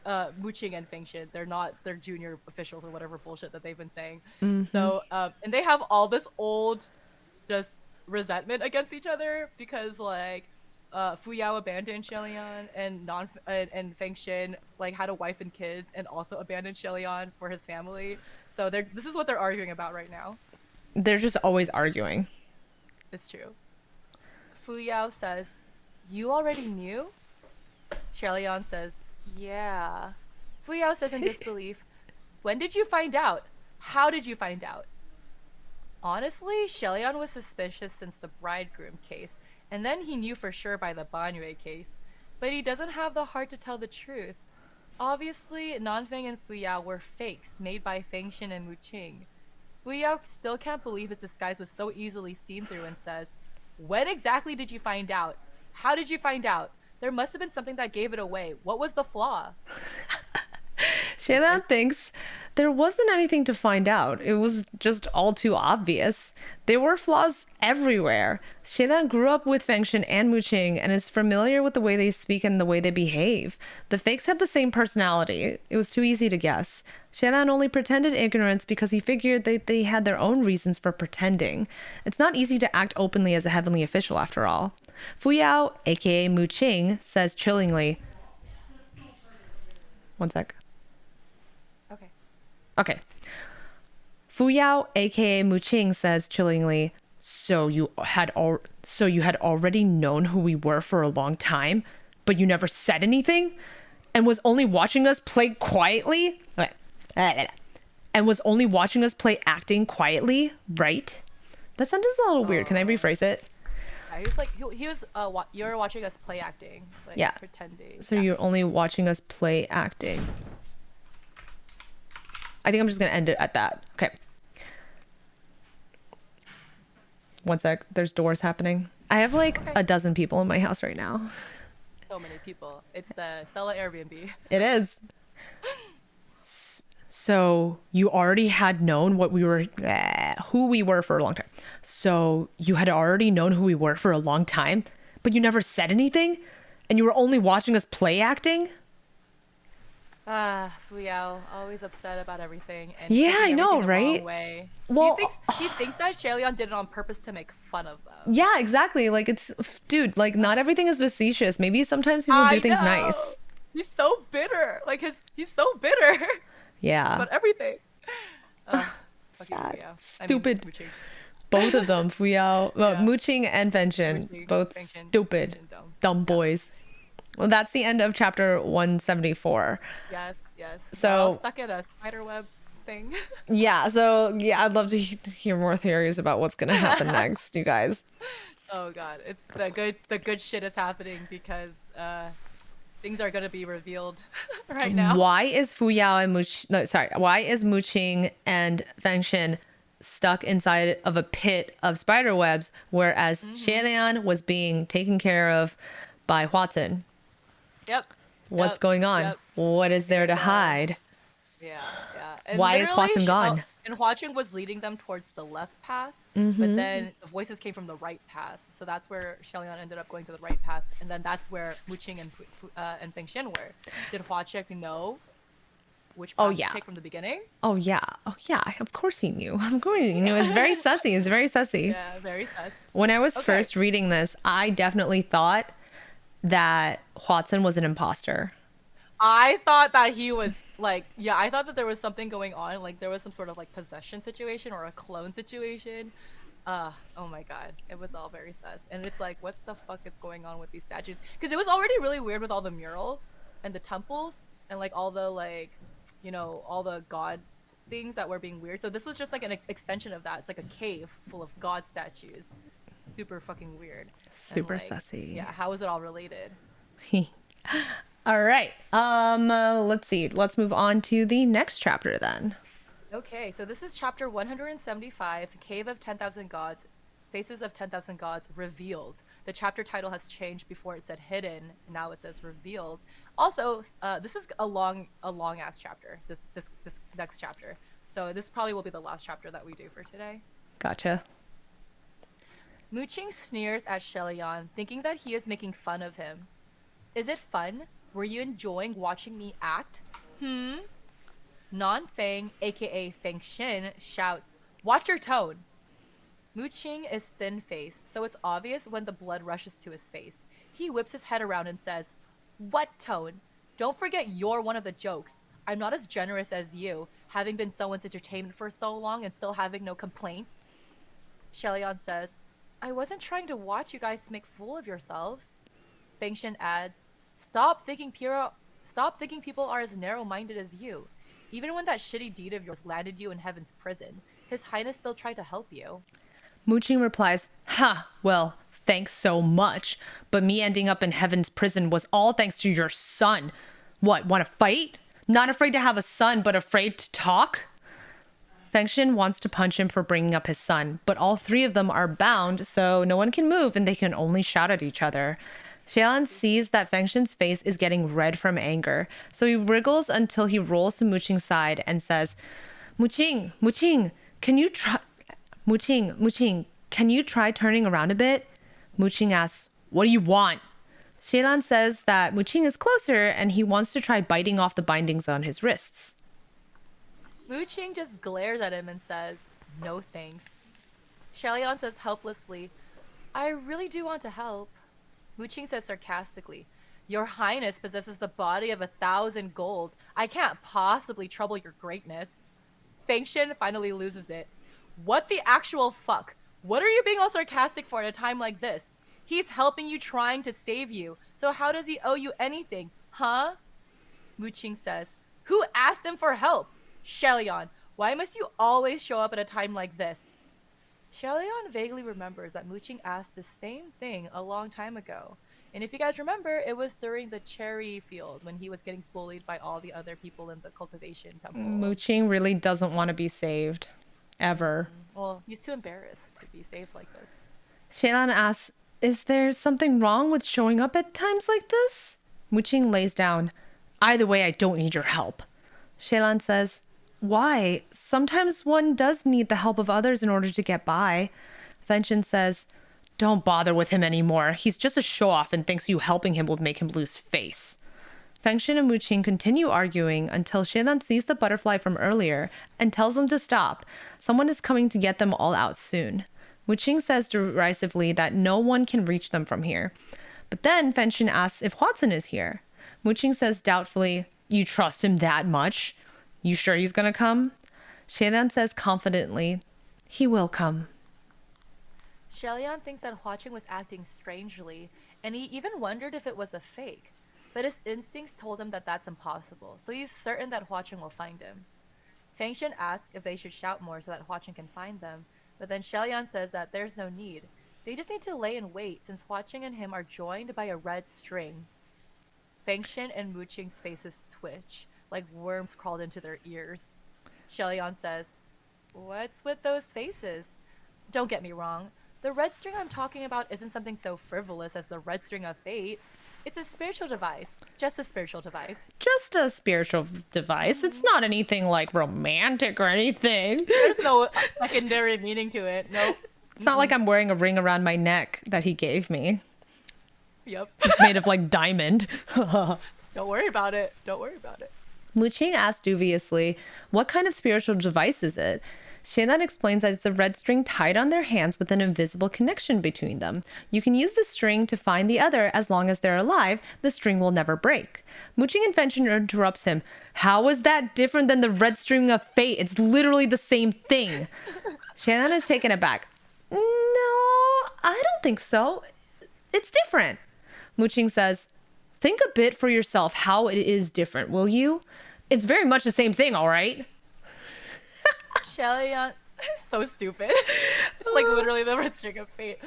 Qing and Feng. They're junior officials or whatever bullshit that they've been saying. Mm-hmm. So, and they have all this old just resentment against each other because like Fu Yao abandoned Xie Lian and Feng Xin like had a wife and kids and also abandoned Xie Lian for his family. So this is what they're arguing about right now. They're just always arguing. It's true. Fu Yao says, "You already knew?" Xie Lian says, "Yeah." Fu Yao says in disbelief, "When did you find out? How did you find out?" Honestly, Xie Lian was suspicious since the bridegroom case. And then he knew for sure by the Banyue case. But he doesn't have the heart to tell the truth. Obviously, Nanfeng and Fu Yao were fakes made by Feng Xin and Qing. Fu Yao still can't believe his disguise was so easily seen through and says, "When exactly did you find out? How did you find out? There must have been something that gave it away. What was the flaw?" Xie Lian thinks there wasn't anything to find out. It was just all too obvious. There were flaws everywhere. Xie Lian grew up with Feng Xin and Qing and is familiar with the way they speak and the way they behave. The fakes had the same personality. It was too easy to guess. Xie Lian only pretended ignorance because he figured that they had their own reasons for pretending. It's not easy to act openly as a heavenly official after all. Fu Yao, aka Qing, says chillingly, one sec. Okay. Fu Yao, aka Qing, says chillingly, So you had already known who we were for a long time, but you never said anything? And was only watching us play quietly? Okay. And was only watching us play acting quietly, right? That sentence is a little weird. Can I rephrase it? Yeah, he was like, you're watching us play acting. Like, yeah. Pretending. So you're only watching us play acting. I think I'm just going to end it at that. Okay. One sec. There's doors happening. I have like a dozen people in my house right now. So many people. It's the Stella Airbnb. It is. So you already had known who we were for a long time. So you had already known who we were for a long time, but you never said anything? And you were only watching us play acting? Fu Yao, always upset about everything. And yeah, I know, right? Way. Well, he thinks that Xie Lian did it on purpose to make fun of them. Yeah, exactly. Like, dude, like, not everything is facetious. Maybe sometimes people do things nice. He's so bitter. Like, he's so bitter. Yeah. About everything. Sad. Stupid. Both of them, Fu Yao, Qing and Feng Xin, both stupid, dumb boys. Well, that's the end of chapter 174. Yes. So we're all stuck in a spider web thing. I'd love to hear more theories about what's gonna happen next, you guys. Oh god, it's the good shit is happening because things are gonna be revealed right now. Why is Qing and Feng Xin stuck inside of a pit of spider webs, whereas Xie Lian was being taken care of by Hua Cheng? Yep. What's going on? Yep. What is there to And, hide? yeah. And Why is literally, Hua gone? And Hua Cheng was leading them towards the left path, but then the voices came from the right path. So that's where Xie Lian ended up going to the right path, and then that's where Mu Qing and Feng Xian were. Did Hua Cheng know which path to take from the beginning? Oh yeah. Of course he knew. Of course he knew. It's very sussy. It's very sussy. Yeah, very sus. When I was first reading this, I definitely thought that Hua Cheng was an imposter. I thought that he was like, I thought that there was something going on, like there was some sort of like possession situation or a clone situation. Oh my god, it was all very sus. And it's like, what the fuck is going on with these statues? Because it was already really weird with all the murals and the temples and like all the like, you know, all the god things that were being weird. So this was just like an extension of that. It's like a cave full of god statues. Super fucking weird. Super and, like, sussy. Yeah, how is it all related? All right. Let's see. Let's move on to the next chapter then. Okay, so this is chapter 175, Cave of 10,000 Gods, Faces of 10,000 Gods Revealed. The chapter title has changed. Before it said hidden, now it says revealed. Also, this is a long ass chapter. This next chapter. So this probably will be the last chapter that we do for today. Gotcha. Mu Qing sneers at Xie Lian, thinking that he is making fun of him. Is it fun? Were you enjoying watching me act? Non-Feng, aka Feng Xin, shouts, "Watch your tone!" Mu Qing is thin-faced, so it's obvious when the blood rushes to his face. He whips his head around and says, "What tone? Don't forget you're one of the jokes. I'm not as generous as you, having been someone's entertainment for so long and still having no complaints." Xie Lian says, "I wasn't trying to watch you guys make fool of yourselves." Feng Xin adds, Stop thinking people are as narrow-minded as you. Even when that shitty deed of yours landed you in heaven's prison, His Highness still tried to help you." Mu Qing replies, well, thanks so much. But me ending up in heaven's prison was all thanks to your son. What, want to fight? Not afraid to have a son, but afraid to talk? Feng Xin wants to punch him for bringing up his son, but all three of them are bound, so no one can move and they can only shout at each other. Xie Lian sees that Feng Xin's face is getting red from anger, so he wriggles until he rolls to Mu Qing's side and says, Mu Qing, can you try... Mu Qing, can you try turning around a bit? Mu Qing asks, what do you want? Xie Lian says that Mu Qing is closer and he wants to try biting off the bindings on his wrists. Mu Qing just glares at him and says, "No thanks." Xie Lian says helplessly, "I really do want to help." Mu Qing says sarcastically, "Your Highness possesses the body of 1,000 gold. I can't possibly trouble your greatness." Feng Xin finally loses it. What the actual fuck? What are you being all sarcastic for at a time like this? He's helping you, trying to save you. So how does he owe you anything, huh? Mu Qing says, "Who asked him for help? Xie Lian, why must you always show up at a time like this?" Xie Lian vaguely remembers that Mu Qing asked the same thing a long time ago. And if you guys remember, it was during the cherry field when he was getting bullied by all the other people in the cultivation temple. Mu Qing really doesn't want to be saved. Ever. Well, he's too embarrassed to be saved like this. Xie Lian asks, is there something wrong with showing up at times like this? Mu Qing lays down. Either way, I don't need your help. Xie Lian says, why? Sometimes one does need the help of others in order to get by. Feng Xin says, don't bother with him anymore. He's just a show-off and thinks you helping him will make him lose face. Feng Xin and Mu Qing continue arguing until Xie Lian sees the butterfly from earlier and tells them to stop. Someone is coming to get them all out soon. Mu Qing says derisively that no one can reach them from here. But then Feng Xin asks if Hua Cheng is here. Mu Qing says doubtfully, you trust him that much? You sure he's gonna come? Xie Lian says confidently, he will come. Xie Lian thinks that Hua Cheng was acting strangely, and he even wondered if it was a fake. But his instincts told him that that's impossible, so he's certain that Hua Cheng will find him. Feng Xin asks if they should shout more so that Hua Cheng can find them, but then Xie Lian says that there's no need. They just need to lay in wait since Hua Cheng and him are joined by a red string. Feng Xin and Mu Qing's faces twitch, like worms crawled into their ears. Xie Lian says, what's with those faces? Don't get me wrong. The red string I'm talking about isn't something so frivolous as the red string of fate. It's a spiritual device. Just a spiritual device. Just a spiritual device. It's not anything like romantic or anything. There's no secondary meaning to it. Nope. It's not like I'm wearing a ring around my neck that he gave me. Yep. It's made of like diamond. Don't worry about it. Don't worry about it. Mu Qing asks dubiously, what kind of spiritual device is it? Xie Lian explains that it's a red string tied on their hands with an invisible connection between them. You can use the string to find the other as long as they're alive. The string will never break. Mu Qing interrupts him. How is that different than the red string of fate? It's literally the same thing. Xie Lian is taken aback. No, I don't think so. It's different. Mu Qing says, think a bit for yourself how it is different, will you? It's very much the same thing, all right? Xie Lian, so stupid. It's like literally the red string of fate.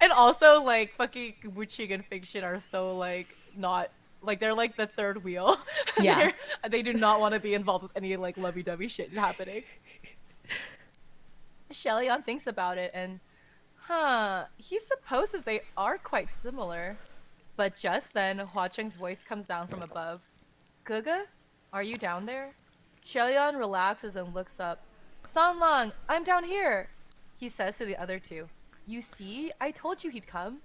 And also, like, fucking Wu Qing and Feng are so, like, not, like, they're like the third wheel. Yeah. They do not want to be involved with any, like, lovey-dovey shit happening. Xie Lian thinks about it and, he supposes they are quite similar. But just then, Hua Cheng's voice comes down from above. Guga, are you down there? Xie Lian relaxes and looks up. San Lang, I'm down here, he says to the other two. You see, I told you he'd come.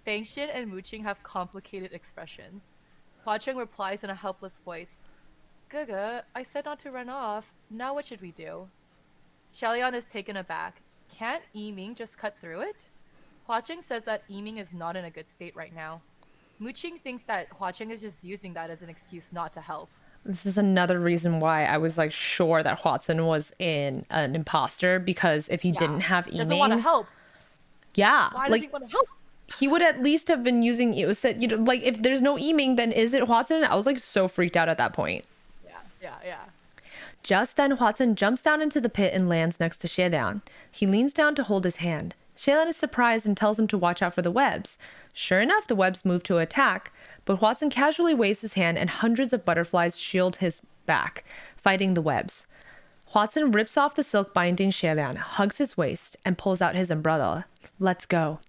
Feng and Mu Qing have complicated expressions. Hua Cheng replies in a helpless voice. Guga, I said not to run off. Now what should we do? Xie Lian is taken aback. Can't Yiming just cut through it? Hua Cheng says that Yiming is not in a good state right now. Mu Qing thinks that Hua Cheng is just using that as an excuse not to help. This is another reason why I was like sure that Hua Cheng was an imposter, because if he didn't have Yiming, doesn't want to help. Yeah, Why does he want to help? He would at least have been using it. Said, you know, like if there's no Yiming, then is it Hua Cheng? I was like so freaked out at that point. Yeah. Just then, Hua Cheng jumps down into the pit and lands next to Xie Lian. He leans down to hold his hand. Xie Lian is surprised and tells him to watch out for the webs. Sure enough, the webs move to attack, but Hua Cheng casually waves his hand and hundreds of butterflies shield his back, fighting the webs. Hua Cheng rips off the silk binding Xie Lian, hugs his waist, and pulls out his umbrella. Let's go.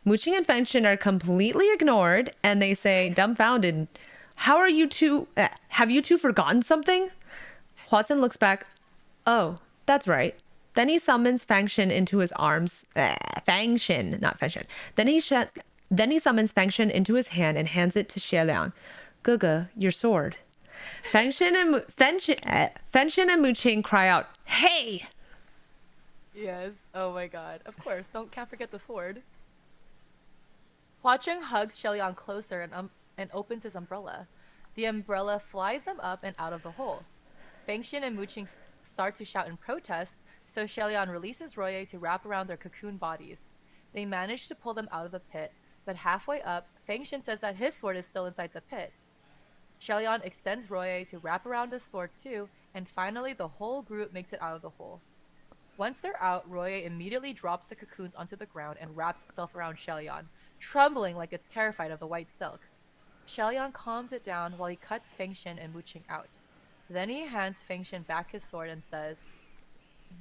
Mu Qing and Feng Shen are completely ignored, and they say, dumbfounded, how are you two, have you two forgotten something? Hua Cheng looks back, oh, that's right. Then he summons Feng Shen into his arms. Feng Shen, not Feng Shen. Then he summons Feng Shen into his hand and hands it to Xie Lian. Guga, your sword. Feng Shen and Mu Qing cry out, hey! Yes. Oh my god. Of course. Can't forget the sword. Hua Cheng hugs Xie Lian closer and opens his umbrella. The umbrella flies them up and out of the hole. Feng Shen and Mu Qing start to shout in protest, so Xie Lian releases Roye to wrap around their cocoon bodies. They manage to pull them out of the pit, but halfway up, Feng Shen says that his sword is still inside the pit. Xie Lian extends Roye to wrap around his sword too, and finally the whole group makes it out of the hole. Once they're out, Roye immediately drops the cocoons onto the ground and wraps itself around Xie Lian, trembling like it's terrified of the white silk. Xie Lian calms it down while he cuts Feng Shen and Mu Qing out. Then he hands Feng Shen back his sword and says,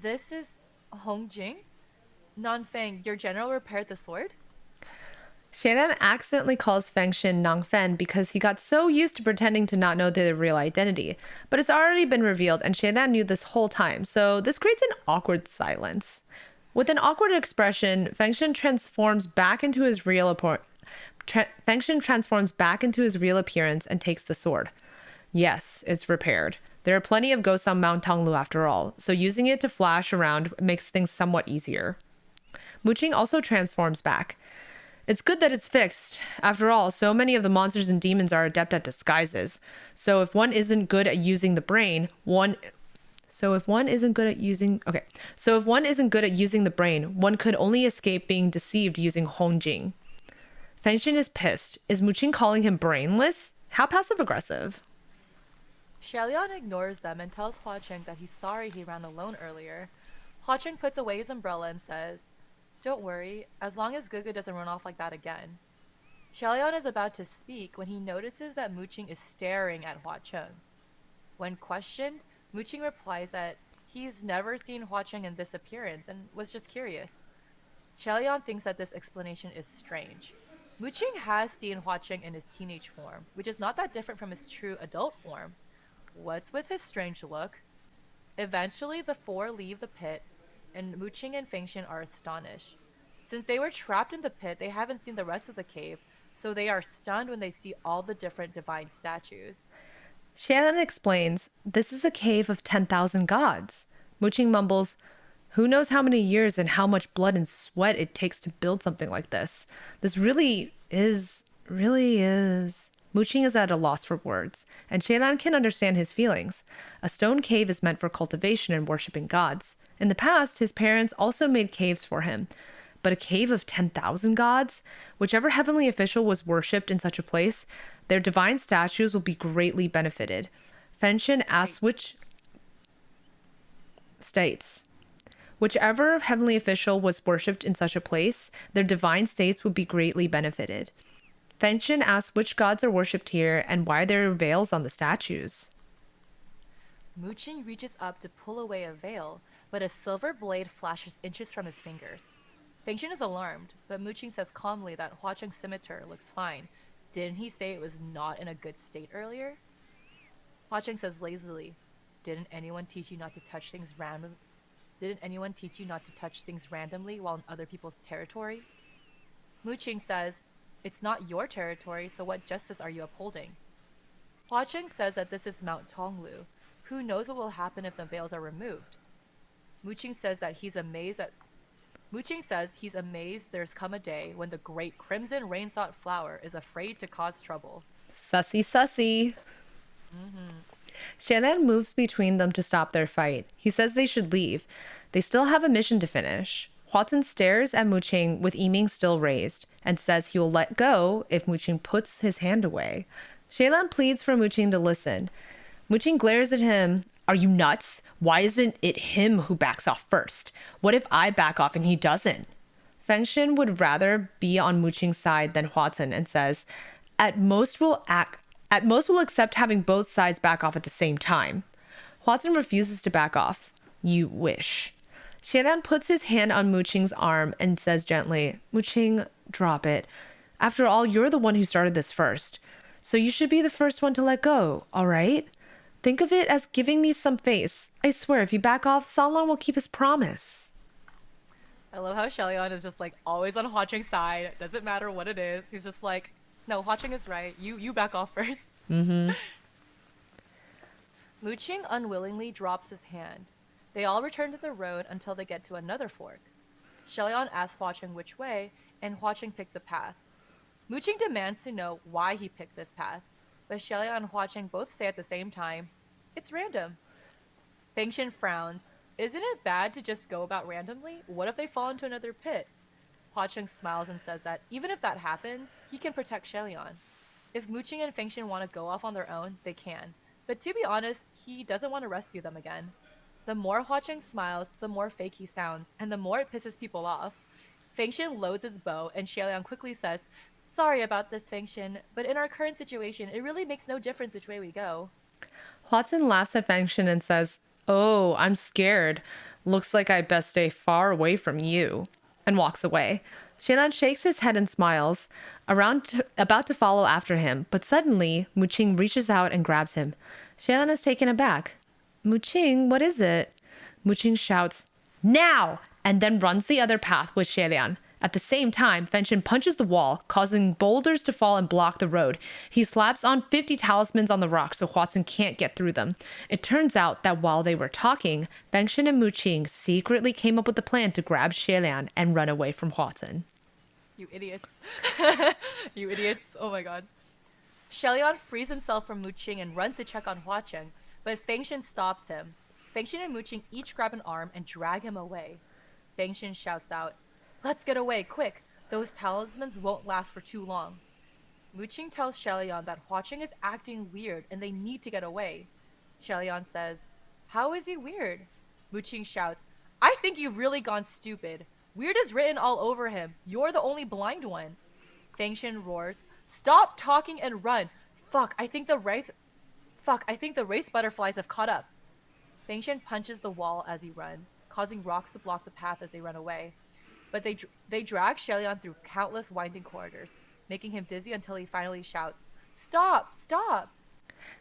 This is Hong Jing? Nanfeng, your general repaired the sword? Xie Lian accidentally calls Feng Shen Nangfen because he got so used to pretending to not know their real identity. But it's already been revealed, and Xie Lian knew this whole time, so this creates an awkward silence. With an awkward expression, Feng Shen transforms back into his real appearance and takes the sword. Yes, it's repaired. There are plenty of ghosts on Mount Tonglu after all, so using it to flash around makes things somewhat easier. Mu Qing also transforms back. It's good that it's fixed. After all, so many of the monsters and demons are adept at disguises. So if one isn't good at using the brain, one could only escape being deceived using Hongjing. Feng Shen is pissed. Is Mu Qing calling him brainless? How passive-aggressive. Xie Lian ignores them and tells Hua Cheng that he's sorry he ran alone earlier. Hua Cheng puts away his umbrella and says, Don't worry, as long as Guga doesn't run off like that again. Xie Lian is about to speak when he notices that Mu Qing is staring at Hua Cheng. When questioned, Mu Qing replies that he's never seen Hua Cheng in this appearance and was just curious. Xie Lian thinks that this explanation is strange. Mu Qing has seen Hua Cheng in his teenage form, which is not that different from his true adult form. What's with his strange look? Eventually, the four leave the pit, and Mu Qing and Feng are astonished. Since they were trapped in the pit, they haven't seen the rest of the cave, so they are stunned when they see all the different divine statues. Xie Lian explains, this is a cave of 10,000 gods. Mu Qing mumbles, who knows how many years and how much blood and sweat it takes to build something like this. This really is. Mu Qing is at a loss for words, and Xie Lian can understand his feelings. A stone cave is meant for cultivation and worshipping gods. In the past, his parents also made caves for him. But a cave of 10,000 gods? Whichever heavenly official was worshipped in such a place, their divine statues will be greatly benefited. Feng asks whichever heavenly official was worshipped in such a place, their divine states would be greatly benefited. Feng asks which gods are worshipped here and why there are veils on the statues. Mu Qing reaches up to pull away a veil, but a silver blade flashes inches from his fingers. Feng is alarmed, but Mu Qing says calmly that Hua Cheng's scimitar looks fine. Didn't he say it was not in a good state earlier? Hua Cheng says lazily, Didn't anyone teach you not to touch things randomly while in other people's territory? Mu Qing says, it's not your territory, so what justice are you upholding? Hua Cheng says that this is Mount Tonglu. Who knows what will happen if the veils are removed? Mu Qing says he's amazed there's come a day when the great crimson rain-sought flower is afraid to cause trouble. Sussy, sussy. Xie Lian moves between them to stop their fight. He says they should leave. They still have a mission to finish. Hua Cheng stares at Mu Qing with Yiming still raised and says he will let go if Mu Qing puts his hand away. Xie Lian pleads for Mu Qing to listen. Mu Qing glares at him. Are you nuts? Why isn't it him who backs off first? What if I back off and he doesn't? Feng would rather be on Mu Qing's side than Hua Cheng and says, At most we'll accept having both sides back off at the same time. Hua Cheng refuses to back off. You wish. Xie Lian puts his hand on Mu Qing's arm and says gently, Mu Qing, drop it. After all, you're the one who started this first. So you should be the first one to let go, all right? Think of it as giving me some face. I swear, if you back off, Sanlong will keep his promise. I love how Xie Lian is just like always on Hua Cheng's side. Doesn't matter what it is. He's just like, no, Hua Cheng is right. You back off first. Mu Qing unwillingly drops his hand. They all return to the road until they get to another fork. Xie Lian asks Hua Cheng which way, and Hua Cheng picks a path. Mu Qing demands to know why he picked this path, but Xie Lian and Hua Cheng both say at the same time, it's random. Feng frowns. Isn't it bad to just go about randomly? What if they fall into another pit? Hua Cheng smiles and says that even if that happens, he can protect Xie Lian. If Mu Qing and Feng want to go off on their own, they can. But to be honest, he doesn't want to rescue them again. The more Hua Cheng smiles, the more fake he sounds, and the more it pisses people off. Feng loads his bow, and Xie Lian quickly says, Sorry about this, Feng but in our current situation, it really makes no difference which way we go. Hua Cheng laughs at Feng and says, Oh, I'm scared. Looks like I best stay far away from you. And walks away. Xie Lian shakes his head and smiles, about to follow after him, but suddenly, Mu Qing reaches out and grabs him. Xie Lian is taken aback. Mu Qing, what is it? Mu Qing shouts, Now! And then runs the other path with Xie Lian. At the same time, Feng punches the wall, causing boulders to fall and block the road. He slaps on 50 talismans on the rock so Hua Cheng can't get through them. It turns out that while they were talking, Feng and Mu Qing secretly came up with a plan to grab Xie Lian and run away from Hua Cheng. You idiots. You idiots. Oh my god. Xie Lian frees himself from Mu Qing and runs to check on Hua Cheng, but Feng stops him. Feng and Mu Qing each grab an arm and drag him away. Feng shouts out, Let's get away, quick! Those talismans won't last for too long. Mu Qing tells Xie Lian that Hua Cheng is acting weird and they need to get away. Xie Lian says, How is he weird? Mu Qing shouts, I think you've really gone stupid. Weird is written all over him. You're the only blind one. Feng roars, Stop talking and run! Fuck, I think the wraith butterflies have caught up. Feng punches the wall as he runs, causing rocks to block the path as they run away. But they drag Xie Lian through countless winding corridors. making him dizzy until he finally shouts, "Stop! Stop!"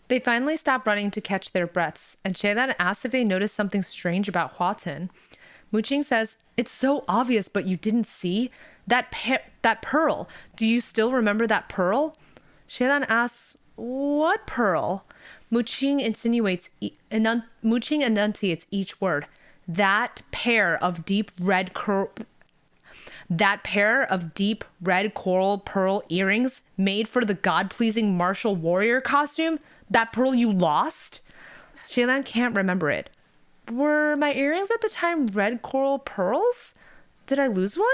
They finally stop running to catch their breaths, and Xie Lian asks if they noticed something strange about Hua Cheng. Mu Qing says, "It's so obvious, but you didn't see? That pearl. Do you still remember that pearl?" Xie Lian asks, "What pearl?" Mu Qing enunciates each word. That pair of deep red coral pearl earrings made for the god-pleasing martial warrior costume? That pearl you lost? Xie Lian can't remember it. Were my earrings at the time red coral pearls? Did I lose one?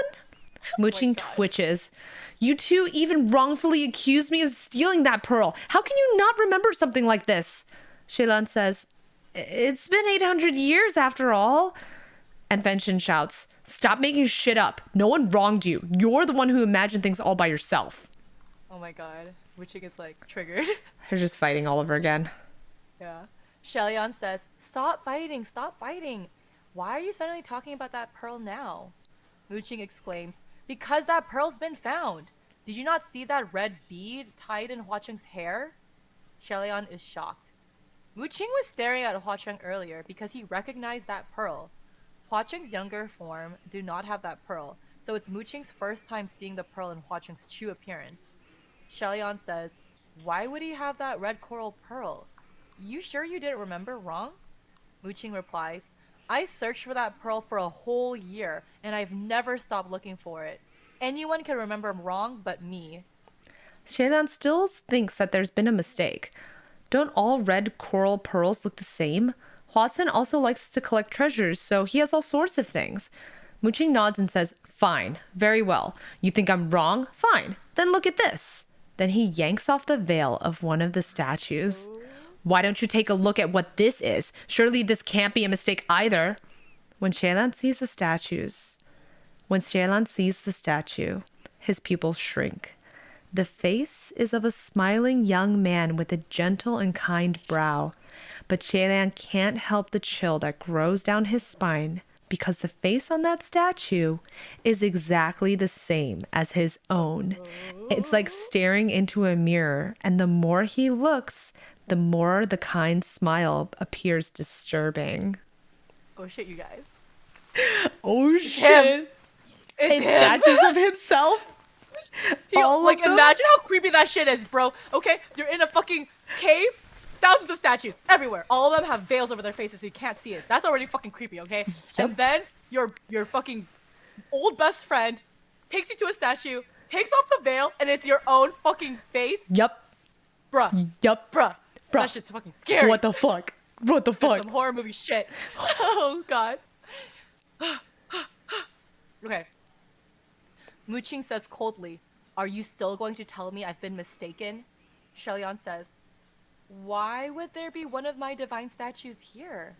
Mu Qing twitches. You two even wrongfully accused me of stealing that pearl. How can you not remember something like this? Xie Lian says, "It's been 800 years after all." And Feng shouts, "Stop making shit up. No one wronged you. You're the one who imagined things all by yourself." Oh my god. Wu Qing is like triggered. They're just fighting all over again. Yeah. Xie Lian says, "Stop fighting, stop fighting. Why are you suddenly talking about that pearl now?" Wu Qing exclaims, "Because that pearl's been found. Did you not see that red bead tied in Hua Cheng's hair?" Xie Lian is shocked. Wu Qing was staring at Hua Cheng earlier because he recognized that pearl. Hua Cheng's younger form do not have that pearl, so it's Mu Qing's first time seeing the pearl in Hua Cheng's true appearance. Xie Lian says, "Why would he have that red coral pearl? You sure you didn't remember wrong?" Mu Qing replies, "I searched for that pearl for a whole year, and I've never stopped looking for it. Anyone can remember wrong but me." Xie Lian still thinks that there's been a mistake. Don't all red coral pearls look the same? Hua Cheng also likes to collect treasures, so he has all sorts of things. Mu Qing nods and says, "Fine, very well. You think I'm wrong? Fine. Then look at this." Then he yanks off the veil of one of the statues. "Why don't you take a look at what this is? Surely this can't be a mistake either." When Xie Lian sees the statue, his pupils shrink. The face is of a smiling young man with a gentle and kind brow. But Xie Lian can't help the chill that grows down his spine because the face on that statue is exactly the same as his own. It's like staring into a mirror, and the more he looks, the more the kind smile appears disturbing. Oh shit, you guys. Oh shit. It's statues of himself. Imagine how creepy that shit is, bro. Okay, you're in a fucking cave, thousands of statues everywhere. All of them have veils over their faces so you can't see it. That's already fucking creepy, okay? Yep. And then your fucking old best friend takes you to a statue, takes off the veil, and it's your own fucking face. Yep. Bruh. Yep. Bruh. That shit's fucking scary. What the fuck? What the fuck? That's some horror movie shit. Oh god. Okay. Mu Qing says coldly, "Are you still going to tell me I've been mistaken?" Xie Lian says, "Why would there be one of my divine statues here?"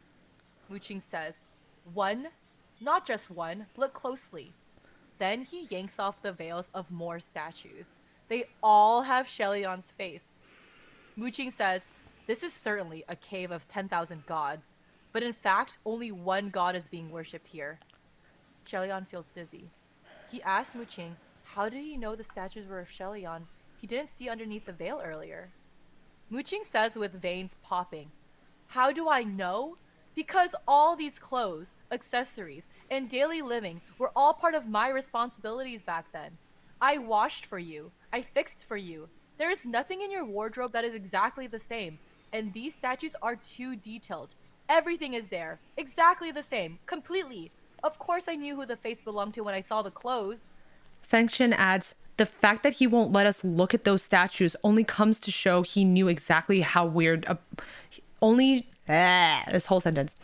Mu Qing says, "One, not just one, look closely." Then he yanks off the veils of more statues. They all have Xie Lian's face. Mu Qing says, "This is certainly a cave of 10,000 gods, but in fact, only one god is being worshipped here." Xie Lian feels dizzy. He asks Mu Qing, how did he know the statues were of Xie Lian? He didn't see underneath the veil earlier. Mu Qing says with veins popping, "How do I know? Because all these clothes, accessories, and daily living were all part of my responsibilities back then. I washed for you. I fixed for you. There is nothing in your wardrobe that is exactly the same, and these statues are too detailed. Everything is there, exactly the same, completely. Of course I knew who the face belonged to when I saw the clothes." Feng adds, "The fact that he won't let us look at those statues only comes to show he knew exactly how weird this whole sentence.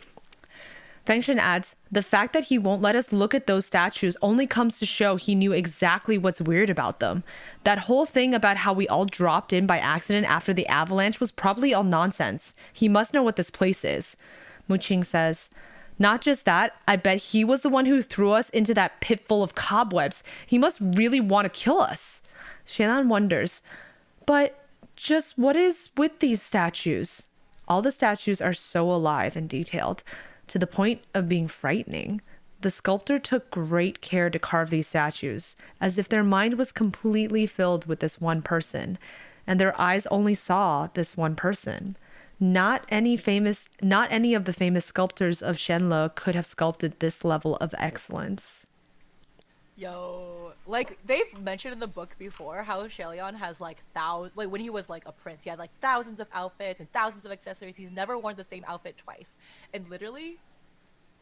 Feng adds, "The fact that he won't let us look at those statues only comes to show he knew exactly what's weird about them. That whole thing about how we all dropped in by accident after the avalanche was probably all nonsense. He must know what this place is." Mu Qing says, "Not just that, I bet he was the one who threw us into that pit full of cobwebs. He must really want to kill us." Xie Lian wonders, "But just what is with these statues?" All the statues are so alive and detailed, to the point of being frightening. The sculptor took great care to carve these statues, as if their mind was completely filled with this one person, and their eyes only saw this one person. Not any of the famous sculptors of Shenle could have sculpted this level of excellence. Yo, like they've mentioned in the book before how Xie Lian has like when he was like a prince, he had like thousands of outfits and thousands of accessories. He's never worn the same outfit twice. And literally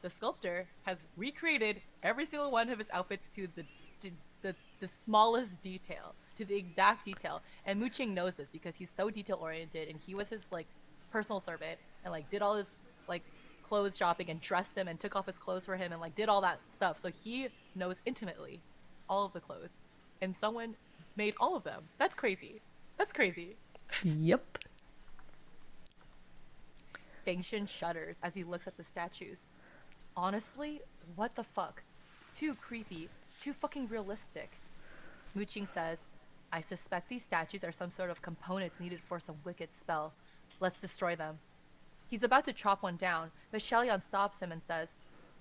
the sculptor has recreated every single one of his outfits to the smallest detail, to the exact detail. And Mu Qing knows this because he's so detail oriented, and he was his like personal servant and like did all his like clothes shopping and dressed him and took off his clothes for him and like did all that stuff. So he knows intimately all of the clothes, and someone made all of them. That's crazy. That's crazy. Yep. Feng shudders as he looks at the statues. Honestly, what the fuck? Too creepy. Too fucking realistic. Mu Qing says, I suspect these statues are some sort of components needed for some wicked spell. Let's destroy them. He's about to chop one down, but Xie Lian stops him and says,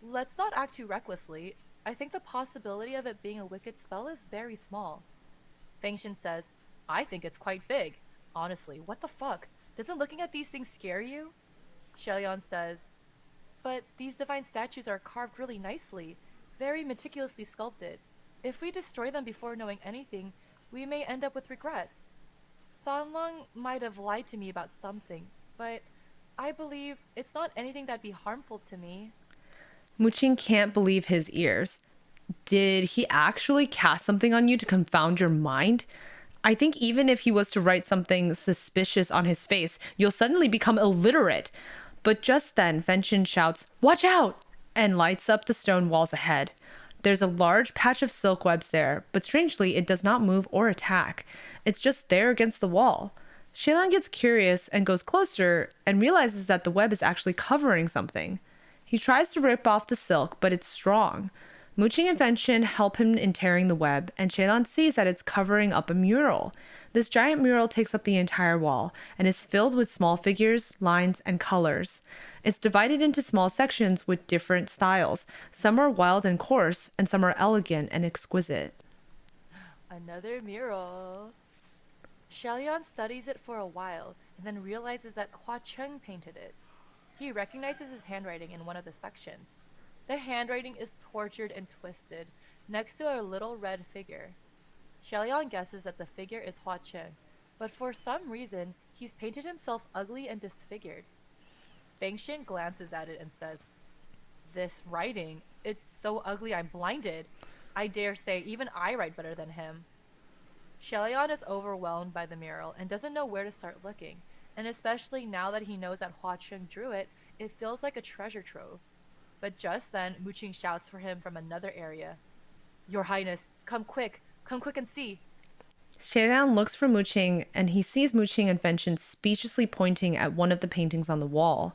let's not act too recklessly. I think the possibility of it being a wicked spell is very small. Feng says, I think it's quite big. Honestly, what the fuck? Doesn't looking at these things scare you? Xie Lian says, but these divine statues are carved really nicely, very meticulously sculpted. If we destroy them before knowing anything, we may end up with regrets. Sanlong might have lied to me about something, but I believe it's not anything that'd be harmful to me. Mu Qing can't believe his ears. Did he actually cast something on you to confound your mind? I think even if he was to write something suspicious on his face, you'll suddenly become illiterate. But just then, Feng shouts, watch out! And lights up the stone walls ahead. There's a large patch of silk webs there, but strangely, it does not move or attack. It's just there against the wall. Xie Lian gets curious and goes closer and realizes that the web is actually covering something. He tries to rip off the silk, but it's strong. Mu Qing and Feng help him in tearing the web, and Xie Lian sees that it's covering up a mural. This giant mural takes up the entire wall and is filled with small figures, lines, and colors. It's divided into small sections with different styles. Some are wild and coarse, and some are elegant and exquisite. Another mural. Xie Lian studies it for a while and then realizes that Hua Cheng painted it. He recognizes his handwriting in one of the sections. The handwriting is tortured and twisted, next to a little red figure. Xie Lian guesses that the figure is Hua Cheng, but for some reason, he's painted himself ugly and disfigured. Feng glances at it and says, this writing, it's so ugly I'm blinded. I dare say even I write better than him. Xie Lian is overwhelmed by the mural and doesn't know where to start looking, and especially now that he knows that Hua Cheng drew it, it feels like a treasure trove. But just then, Mu Qing shouts for him from another area. Your Highness, come quick and see. Xie Lian looks for Mu Qing, and he sees Mu Qing and Feng speechlessly pointing at one of the paintings on the wall.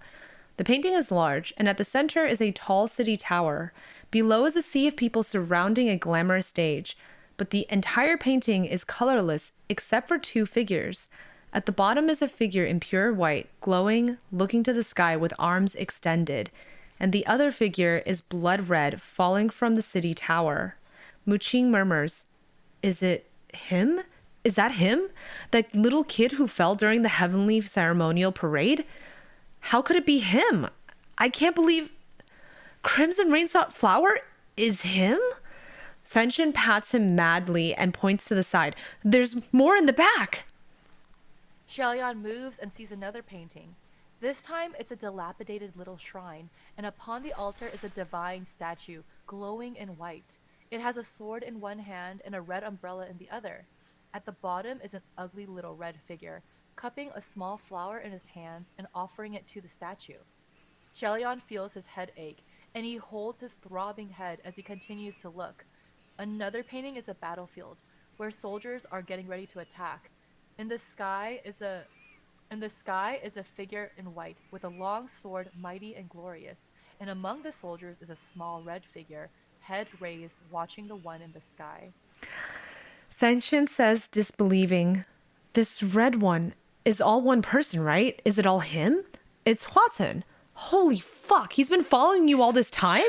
The painting is large, and at the center is a tall city tower. Below is a sea of people surrounding a glamorous stage, but the entire painting is colorless except for two figures. At the bottom is a figure in pure white, glowing, looking to the sky with arms extended, and the other figure is blood red, falling from the city tower. Mu Qing murmurs, is it him? Is that him? That little kid who fell during the heavenly ceremonial parade? How could it be him? I can't believe... Crimson Rainsought Flower is him? Feng pats him madly and points to the side. There's more in the back! Xie Lian moves and sees another painting. This time, it's a dilapidated little shrine, and upon the altar is a divine statue, glowing in white. It has a sword in one hand and a red umbrella in the other. At the bottom is an ugly little red figure, cupping a small flower in his hands and offering it to the statue. Xie Lian feels his head ache, and he holds his throbbing head as he continues to look. Another painting is a battlefield, where soldiers are getting ready to attack. In the sky is a figure in white, with a long sword, mighty and glorious, and among the soldiers is a small red figure, head raised, watching the one in the sky. Feng says, disbelieving, this red one is all one person, right? Is it all him? It's Hua Cheng. Holy fuck, he's been following you all this time?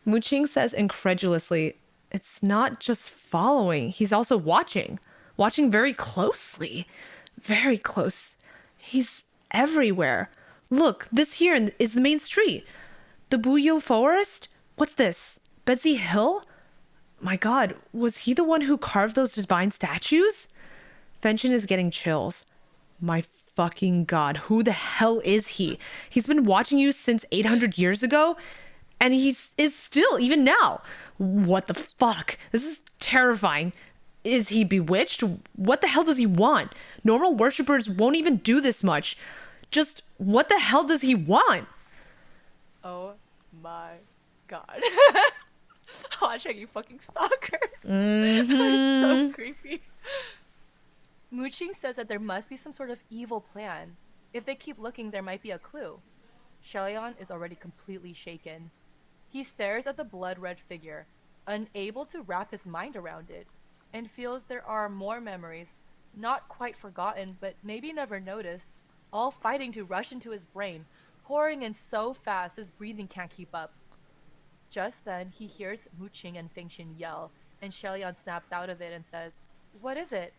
Mu Qing says incredulously, it's not just following, he's also watching. Watching very closely. Very close. He's everywhere. Look, this here is the main street. The Buyo Forest? What's this? Betsy Hill? My god, was he the one who carved those divine statues? Fenchen is getting chills. My fucking god, who the hell is he? He's been watching you since 800 years ago, and is still, even now. What the fuck? This is terrifying. Is he bewitched? What the hell does he want? Normal worshippers won't even do this much. Just, what the hell does he want? Oh my god. Hua Cheng, you fucking stalker. So creepy. Mu Qing says that there must be some sort of evil plan. If they keep looking, there might be a clue. Xie Lian is already completely shaken. He stares at the blood-red figure, unable to wrap his mind around it, and feels there are more memories, not quite forgotten, but maybe never noticed, all fighting to rush into his brain, pouring in so fast his breathing can't keep up. Just then, he hears Mu Qing and Feng yell, and Xie Lian snaps out of it and says, "What is it?"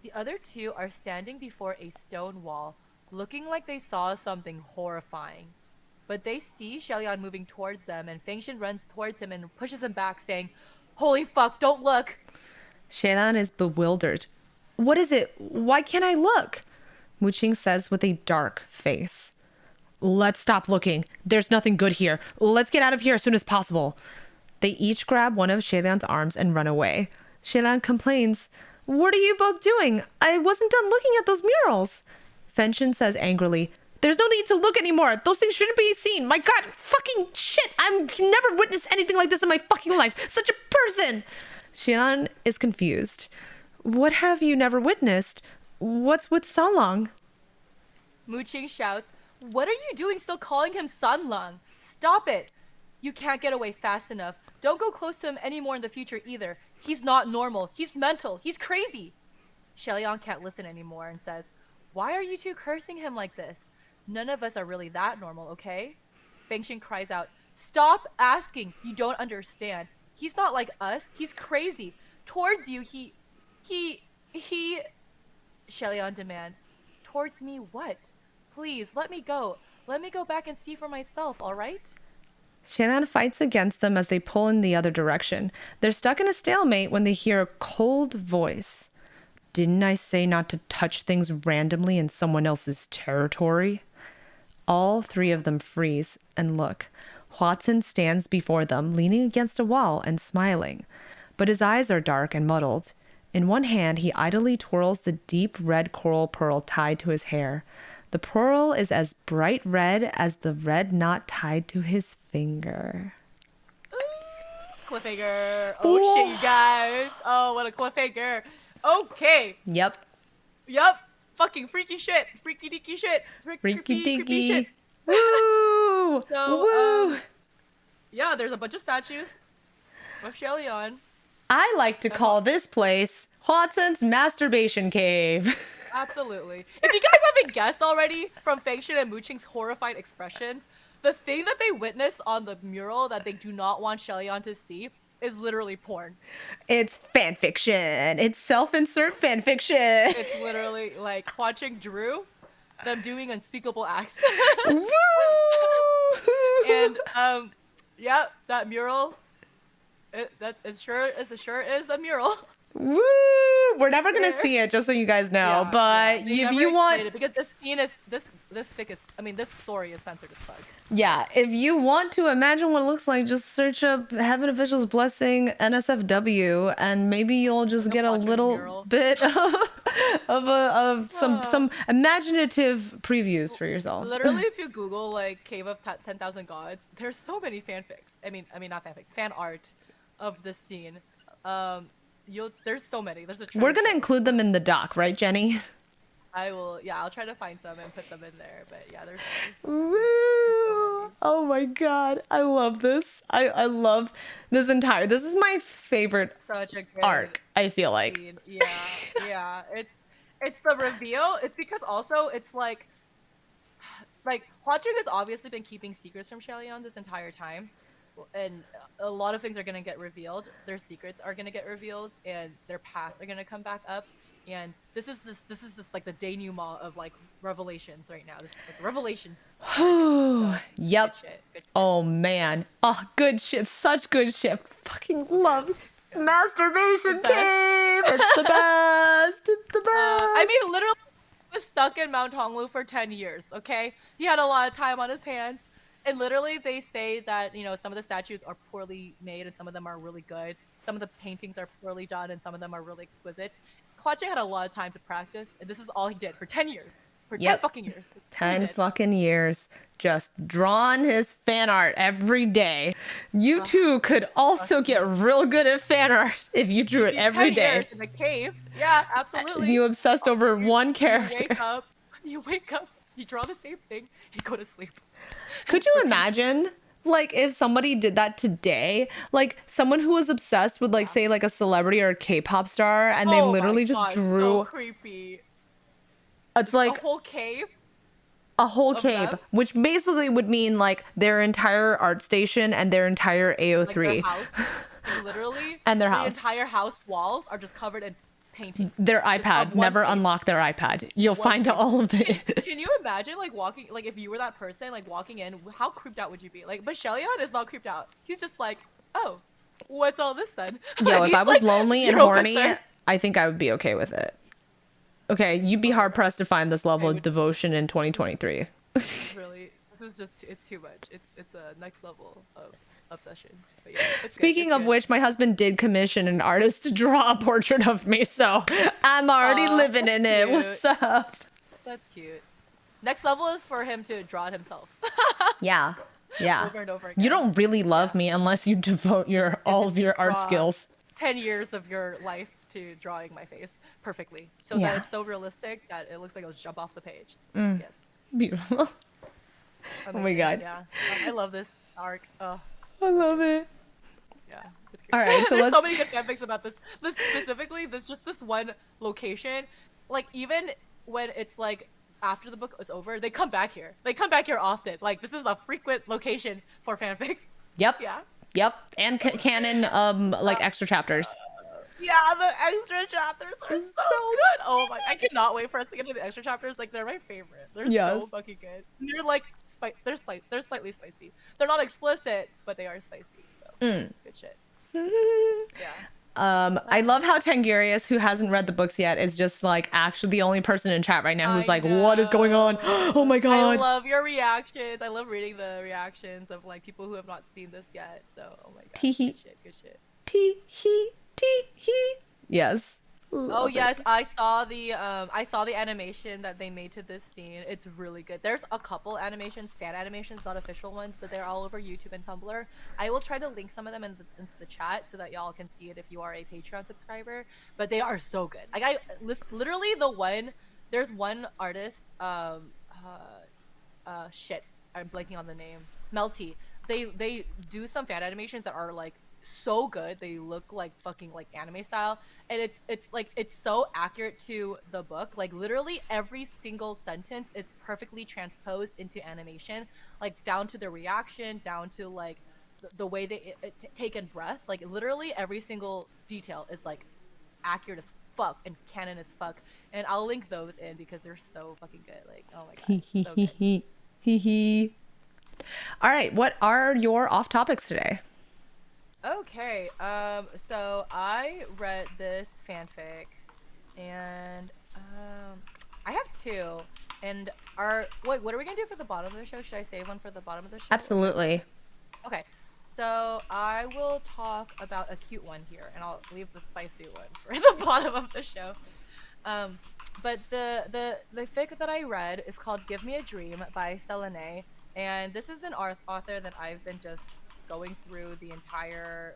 The other two are standing before a stone wall, looking like they saw something horrifying. But they see Xie Lian moving towards them, and Feng runs towards him and pushes him back, saying, "Holy fuck, don't look!" Xie Lian is bewildered. What is it? Why can't I look? Mu Qing says with a dark face. Let's stop looking. There's nothing good here. Let's get out of here as soon as possible. They each grab one of Xie Lian's arms and run away. Xie Lian complains, what are you both doing? I wasn't done looking at those murals. Fenchen says angrily, there's no need to look anymore. Those things shouldn't be seen. My god, fucking shit. I've never witnessed anything like this in my fucking life. Such a person. Xie Lian is confused. What have you never witnessed? What's with Sanlang? Mu Qing shouts, what are you doing still calling him Sanlang? Stop it. You can't get away fast enough. Don't go close to him anymore in the future either. He's not normal. He's mental. He's crazy. Xie Lian can't listen anymore and says, why are you two cursing him like this? None of us are really that normal, okay? Feng cries out, stop asking. You don't understand. He's not like us. He's crazy. Towards you, he... Xie Lian demands, towards me what? Please, let me go. Let me go back and see for myself, all right? Xie Lian fights against them as they pull in the other direction. They're stuck in a stalemate when they hear a cold voice. Didn't I say not to touch things randomly in someone else's territory? All three of them freeze and look. Hua Cheng stands before them, leaning against a wall and smiling. But his eyes are dark and muddled. In one hand, he idly twirls the deep red coral pearl tied to his hair. The pearl is as bright red as the red knot tied to his finger. Cliffhanger. Oh shit, you guys. Oh, what a cliffhanger. Okay. Yep. Fucking freaky shit. Freaky deaky shit. Freaky deaky shit. Woo! So, Woo! Yeah, there's a bunch of statues of Xie Lian. I like to call this place Hua Cheng's masturbation cave. Absolutely. If you guys haven't guessed already from Feng and Mu Qing's horrified expressions, the thing that they witness on the mural that they do not want Xie Lian to see is literally porn. It's fan fiction. It's self-insert fan fiction. It's literally like Hua Cheng drew them doing unspeakable acts. Woo! And yeah, that mural. It sure is a mural. Woo! We're never gonna see it, just so you guys know. Yeah, but if you want, it because this scene is this fic is. I mean, this story is censored as fuck. yeah, if you want to imagine what it looks like, just search up Heaven Officials Blessing NSFW, and maybe you'll just get a little mural. bit of some imaginative previews for yourself. Literally, if you Google like Cave of 10,000 Gods, there's so many fanfics. I mean not fanfics, fan art of this scene. There's so many. There's a We're gonna include them in the doc, right, Jenny? I will. Yeah, I'll try to find some and put them in there. But yeah, there's so Woo! many. Oh my god, I love this. I love this entire. This is my favorite Such a good arc. I feel like. scene. Yeah. It's the reveal. It's because also it's like Hua Cheng has obviously been keeping secrets from Xie Lian this entire time. and a lot of things are gonna get revealed. Their secrets are gonna get revealed, and their pasts are gonna come back up. And this is just like the denouement of like revelations right now. This is like revelations. So, Yep. good shit. Good shit. Oh man. Oh, good shit. Such good shit. Fucking love Masturbation Cave. It's the best. It's the best. I mean, literally, he was stuck in Mount Honglu for 10 years. Okay, he had a lot of time on his hands. And literally, they say that, you know, some of the statues are poorly made and some of them are really good. Some of the paintings are poorly done and some of them are really exquisite. Hua Cheng had a lot of time to practice, and this is all he did for 10 years. For 10 fucking years. 10 fucking years. Just drawing his fan art every day. You too could also get real good at fan art if you drew it every 10 day. years in a cave. Yeah, absolutely. You obsessed over one character. You wake up, you draw the same thing, you go to sleep. Could you imagine, like, if somebody did that today? Like, someone who was obsessed with, like, say, like, a celebrity or a K-pop star, and they literally just drew... So creepy. It's like... A whole cave? A whole cave, them? Which basically would mean, like, their entire art station and their entire AO3. Like their house, literally. And their house. The entire house walls are just covered in paintings. Their iPad. Never unlock their iPad. You'll find all of it. Can you imagine, like, walking, like, if you were that person, like, walking in, how creeped out would you be? Like, but Xie Lian is not creeped out. He's just like, oh, what's all this then? Yo, if I was lonely and horny, I think I would be okay with it. Okay, you'd be hard pressed to find this level of devotion in 2023. Really, this is just, it's too much. It's a next level of obsession. But yeah, Speaking of which, my husband did commission an artist to draw a portrait of me, so I'm already living in it. What's up? That's cute. Next level is for him to draw it himself. Yeah. Over and over again. You don't really love me unless you devote all of your art skills. 10 years of your life to drawing my face perfectly, so that it's so realistic that it looks like it'll jump off the page. Yes. Beautiful. Oh my god. Yeah. I love this arc. Oh. I love it. Yeah. It's great. All right, so there's so many good fanfics about this. This specifically, this one location. Like, even when it's like after the book is over, they come back here. They come back here often. Like, this is a frequent location for fanfics. Yep. Yeah. Yep. And canon like extra chapters. Yeah, the extra chapters are so good. Oh my! I cannot wait for us to get to the extra chapters. Like, they're my favorite. They're so fucking good. They're like they're slightly spicy. They're not explicit, but they are spicy. So good shit. Yeah. I love how Tangarius, who hasn't read the books yet, is just like actually the only person in chat right now who's like, what is going on? Oh my god. I love your reactions. I love reading the reactions of like people who have not seen this yet. So, oh my god. Tee-hee. Good shit. Tee-hee. Tee-hee. Yes. Oh yes, I saw the animation that they made to this scene. It's really good. There's a couple animations, fan animations, not official ones, but they're all over YouTube and Tumblr. I will try to link some of them into the chat so that y'all can see it if you are a Patreon subscriber. But they are so good. Like, literally there's one artist, shit, I'm blanking on the name. Melty. They do some fan animations that are like so good. They look like fucking like anime style, and it's so accurate to the book. Like, literally every single sentence is perfectly transposed into animation, like down to the reaction, down to like the way they take in breath. Like, literally every single detail is like accurate as fuck and canon as fuck. And I'll link those in because they're so fucking good. Like, oh my god, so good. All right, what are your off topics today? Okay, so I read this fanfic, and I have two. And wait, what are we gonna do for the bottom of the show? Should I save one for the bottom of the show? Absolutely. Okay, so I will talk about a cute one here, and I'll leave the spicy one for the bottom of the show. But the fic that I read is called "Give Me a Dream" by Xie Lian, and this is an author that I've been just going through their entire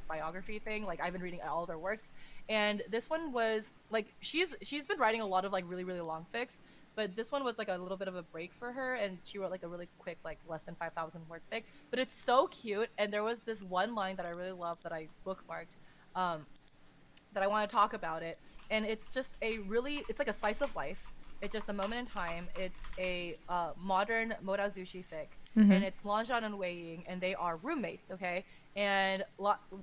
biography thing. Like, I've been reading all their works, and this one was like, she's been writing a lot of like really long fics, but this one was like a little bit of a break for her, and she wrote like a really quick, like less than 5,000 word fic, but it's so cute. And there was this one line that I really loved that I bookmarked, that I want to talk about it. And it's just it's like a slice of life, It's just a moment in time. It's a modern Modazushi fic, Mm-hmm. and it's Lanjan and Wei Ying, and they are roommates, okay? And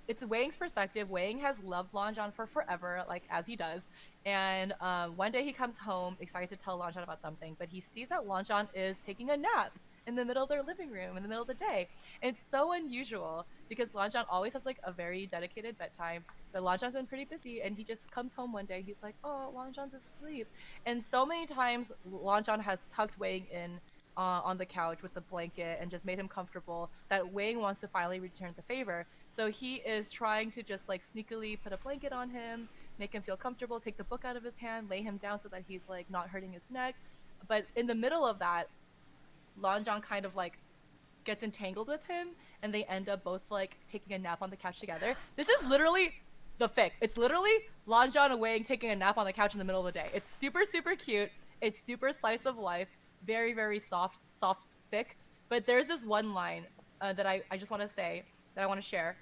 it's Wei Ying's perspective. Wei Ying has loved Lanjan for forever, like as he does. And one day he comes home excited to tell Lanjan about something, but he sees that Lanjan is taking a nap in the middle of their living room in the middle of the day. And it's so unusual because Lanjan always has like a very dedicated bedtime, but Lanjan's been pretty busy, and he just comes home one day. He's like, "Oh, Lanjan's asleep," and so many times Lanjan has tucked Wei Ying in on the couch with the blanket and just made hing comfortable that Wei Ying wants to finally return the favor. So he is trying to just like sneakily put a blanket on him, make him feel comfortable, take the book out of his hand, lay him down so that he's like not hurting his neck. But in the middle of that, Lanjan kind of like gets entangled with him, and they end up both like taking a nap on the couch together. This is literally the fic. It's literally Lanjan and Wei Ying taking a nap on the couch in the middle of the day. It's super, super cute. It's super slice of life. Very, very soft fic. But there's this one line that I just want to say, that I want to share.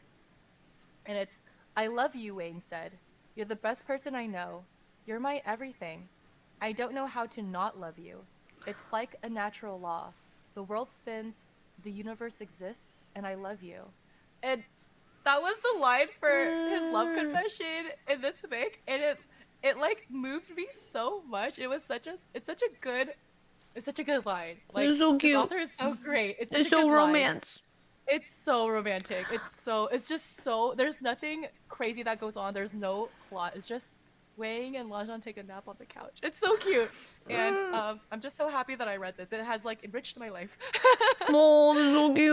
And it's, "I love you," Wei Ying said. "You're the best person I know. You're my everything. I don't know how to not love you. It's like a natural law. The world spins, the universe exists, and I love you." And that was the line for his love confession in this fic, and it like moved me so much. It's such a good line. Like, It's so cute. the author is so great. It's so romance. It's so romantic. It's just so, there's nothing crazy that goes on. There's no plot. It's just Wei Ying and Lanjan take a nap on the couch. It's so cute. And I'm just so happy that I read this. It has like enriched my life. Oh, that's so cute.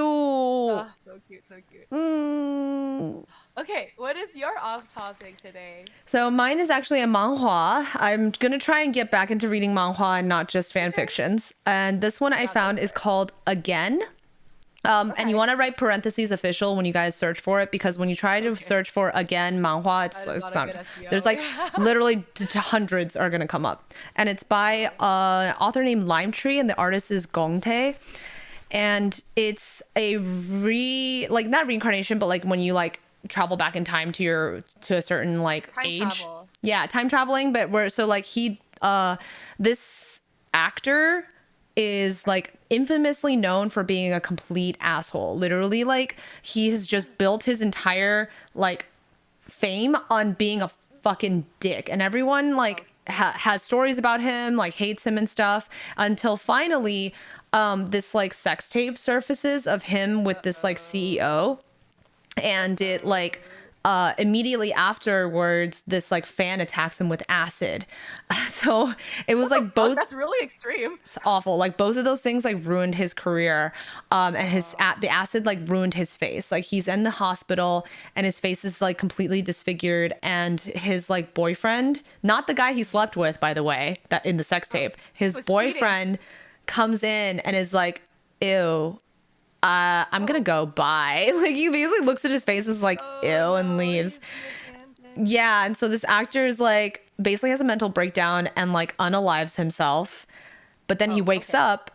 So cute, so cute. Mm. Okay, what is your off topic today? So mine is actually a manhwa. I'm gonna try and get back into reading manhwa and not just fan fictions. And this one I found is called Again. And you want to write parentheses official when you guys search for it, because when you try to search for Again manhwa, it's not, there's like literally hundreds are gonna come up. And it's by an author named Lime Tree, and the artist is Gongtae. And it's a not reincarnation, but like when you like travel back in time to a certain like Time age. travel. Yeah, time traveling, but this actor is like infamously known for being a complete asshole. Literally, like, he has just built his entire like fame on being a fucking dick, and everyone like has stories about him, like hates him and stuff, until finally this like sex tape surfaces of him with this like CEO, and it like immediately afterwards this like fan attacks him with acid. So it was like both. That's really extreme. It's awful. Like both of those things like ruined his career, and the acid like ruined his face. Like he's in the hospital and his face is like completely disfigured, and his like boyfriend, not the guy he slept with, by the way, that in the sex tape, his boyfriend comes in and is like, "Ew, I'm gonna go, bye." Like he basically looks at his face, is like, "Ew," and leaves. Yeah, and so this actor is like basically has a mental breakdown and like unalives himself, but then he wakes up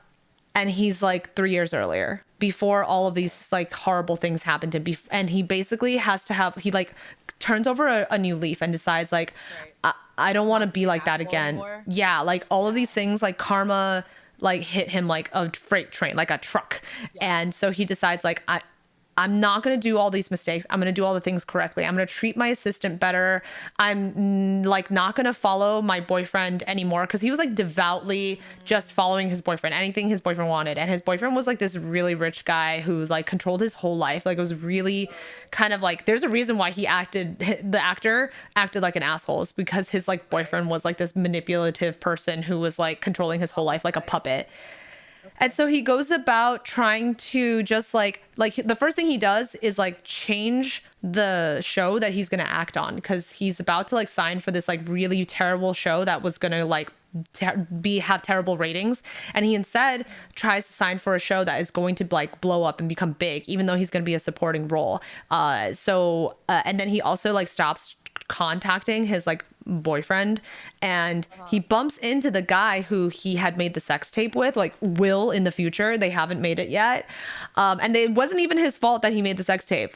and he's like 3 years earlier, before all of these like horrible things happened to him. And he basically has to have, he like turns over a new leaf and decides like, I don't want to be like that again. Anymore. Yeah, like all of these things like karma like hit him like a freight train, like a truck. And so he decides like, I'm not going to do all these mistakes. I'm going to do all the things correctly. I'm going to treat my assistant better. I'm like not going to follow my boyfriend anymore, because he was like devoutly just following his boyfriend, anything his boyfriend wanted. And his boyfriend was like this really rich guy who's like controlled his whole life. Like it was really kind of like, there's a reason why the actor acted like an asshole. It's because his like boyfriend was like this manipulative person who was like controlling his whole life like a puppet. And so he goes about trying to just like the first thing he does is like change the show that he's going to act on, because he's about to like sign for this like really terrible show that was going to like have terrible ratings. And he instead tries to sign for a show that is going to like blow up and become big, even though he's going to be a supporting role. And then he also like stops contacting his like boyfriend, and he bumps into the guy who he had made the sex tape with, like will in the future. They haven't made it yet, and it wasn't even his fault that he made the sex tape.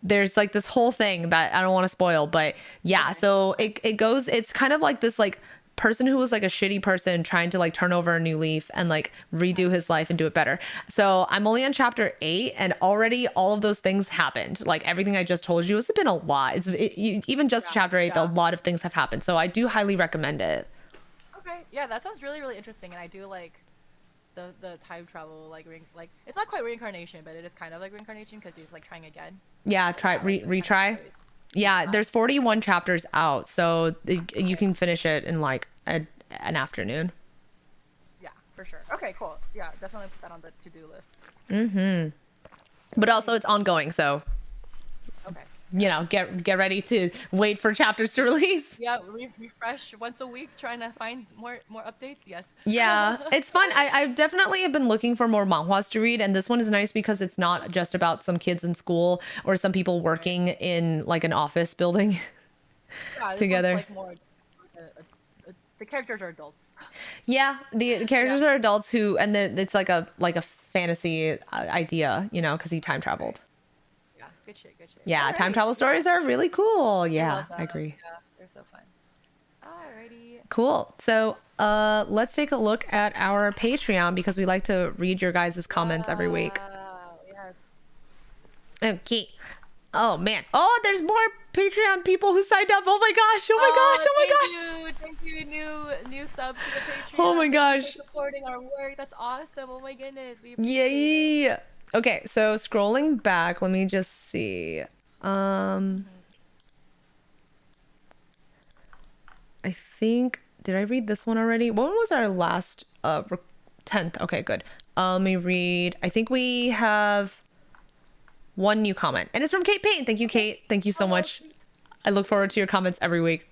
There's like this whole thing that I don't want to spoil, but yeah. So it goes, it's kind of like this like person who was like a shitty person trying to like turn over a new leaf and like redo his life and do it better. So I'm only on chapter 8 and already all of those things happened. Like everything I just told you, it's been a lot. Even just chapter 8, a lot of things have happened. So I do highly recommend it. Okay. Yeah, that sounds really, really interesting. And I do like the time travel, like it's not quite reincarnation, but it is kind of like reincarnation because you're just like trying again. Yeah, retry. Kind of yeah, there's 41 chapters out, so you can finish it in like an afternoon. Yeah, for sure. Okay, cool. Yeah, definitely put that on the to-do list. Mm-hmm. But also it's ongoing, so okay. You know, get ready to wait for chapters to release. Yeah, refresh once a week, trying to find more updates. Yes. Yeah, it's fun. I definitely have been looking for more manhwas to read, and this one is nice because it's not just about some kids in school or some people working in like an office building together. Like more, the characters are adults. Yeah, the characters are adults who, and it's like a fantasy idea, you know, because he time traveled. Good shit. Yeah, alrighty. Time travel stories are really cool. Yeah, I agree. Yeah, they're so fun. Alrighty. Cool. So let's take a look at our Patreon because we like to read your guys' comments every week. Yes. Okay. Oh man. Oh, there's more Patreon people who signed up. Oh my gosh. Oh my gosh. Thank you. New subs to the Patreon. Oh my gosh. Thank you for supporting our work. That's awesome. Oh my goodness. We appreciate Yay. it. Okay, so scrolling back, let me just see. I think, did I read this one already? What was our last 10th? Okay, good. Let me read. I think we have one new comment, and it's from Kate Payne. Thank you, Kate. Thank you so much. I look forward to your comments every week.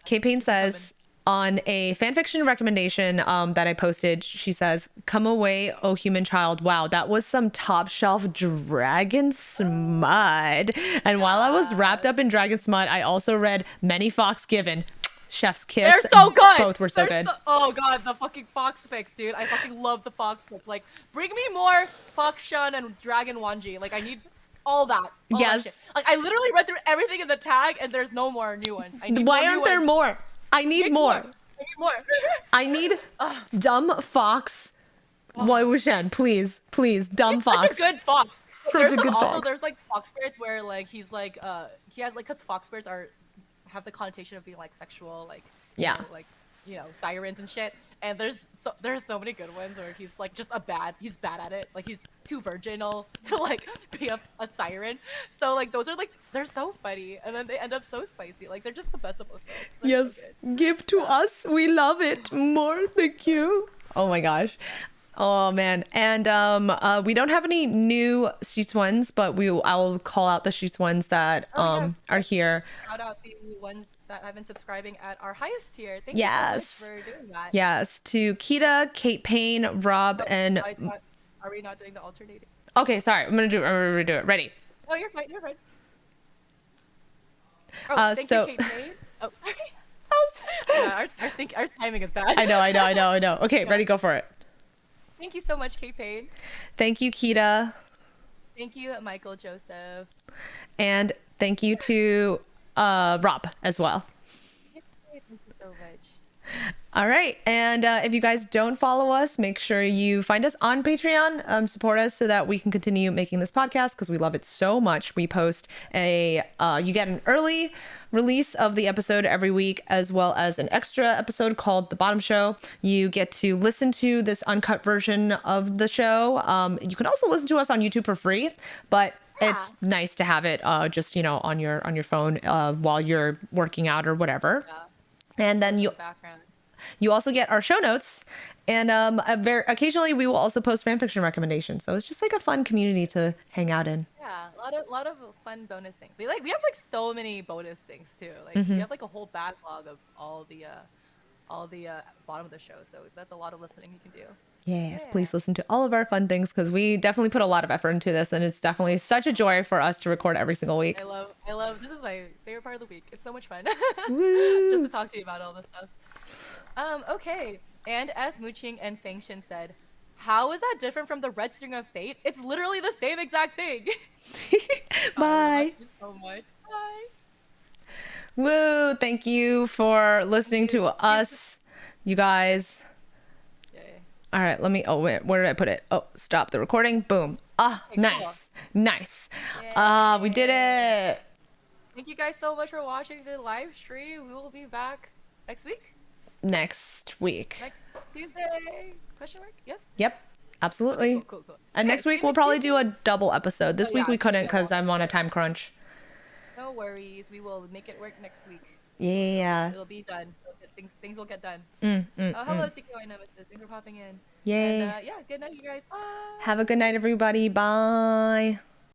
Kate Payne says, on a fanfiction recommendation that I posted, she says, "Come away, oh human child. Wow, that was some top shelf dragon smut." And while I was wrapped up in dragon smut, I also read Many Fox Given. Chef's Kiss. They're so good. Both were so good. Oh god, the fucking fox fics, dude. I fucking love the fox fics. Like, bring me more Fox Shun and Dragon Wanji. Like, I need all that. Yes. That shit. Like, I literally read through everything in the tag, and there's no more new ones. I need Why aren't there more? I need more. I need dumb fox. Wai Wuxian, please, dumb He's fox. Such a good fox. Fox. There's like fox spirits where like he's like he has like, because fox spirits have the connotation of being like sexual, like you know, sirens and shit. And there's so many good ones where he's like just he's bad at it. Like, he's too virginal to like be a siren. So like those are like, they're so funny, and then they end up so spicy. Like, they're just the best of both worlds. Yes, so give to us. We love it more. Thank you. Oh my gosh. Oh man. And we don't have any new sheets ones, but I'll call out the sheets ones that are here. Shout out the ones that have been subscribing at our highest tier. Thank you so much for doing that. Yes, to Kita, Kate Payne, Rob, and are we not doing the alternating? Okay, sorry. I'm gonna redo it. Ready? Oh, you're fine. Oh, thank you, Kate Payne. Oh. Yeah, our timing is bad. I know. Okay, ready? Go for it. Thank you so much, Kate Payne. Thank you, Kita. Thank you, Michael Joseph. And thank you to Rob as well. Thank you so much. All right. And if you guys don't follow us, make sure you find us on Patreon, support us so that we can continue making this podcast because we love it so much. We post you get an early release of the episode every week, as well as an extra episode called The Bottom Show. You get to listen to this uncut version of the show. You can also listen to us on YouTube for free, but it's nice to have it just, you know, on your phone while you're working out or whatever. Yeah. And then you also get our show notes, and occasionally we will also post fanfiction recommendations. So it's just like a fun community to hang out in. Yeah, a lot of fun bonus things. We have like so many bonus things too. Like we have like a whole backlog of all the bottom of the show. So that's a lot of listening you can do. Yes, please listen to all of our fun things because we definitely put a lot of effort into this, and it's definitely such a joy for us to record every single week. I love this is my favorite part of the week. It's so much fun just to talk to you about all this stuff. Okay, and as Muqing and Feng said, how is that different from the red string of fate? It's literally the same exact thing. Bye. Thank you so much. Bye. Woo! Thank you for listening to us, you guys. Yay. All right, let me. Oh wait, where did I put it? Oh, stop the recording. Boom. Ah, Okay, nice, nice. We did Yay. it. Thank you guys so much for watching the live stream. We will be back next week. Next week. Next Tuesday? Question mark? Yes. Yep, absolutely. Okay, cool. And Okay, next week see you we'll next probably Tuesday. do a double episode. This Oh, week yeah, we it's gonna couldn't be a because long I'm on a episode. time crunch. No worries. We will make it work next week. Yeah. It'll be done. Things will get done. Hello, CKY Nemesis. Thanks for popping in. Yay. And yeah, good night, you guys. Bye. Have a good night, everybody. Bye.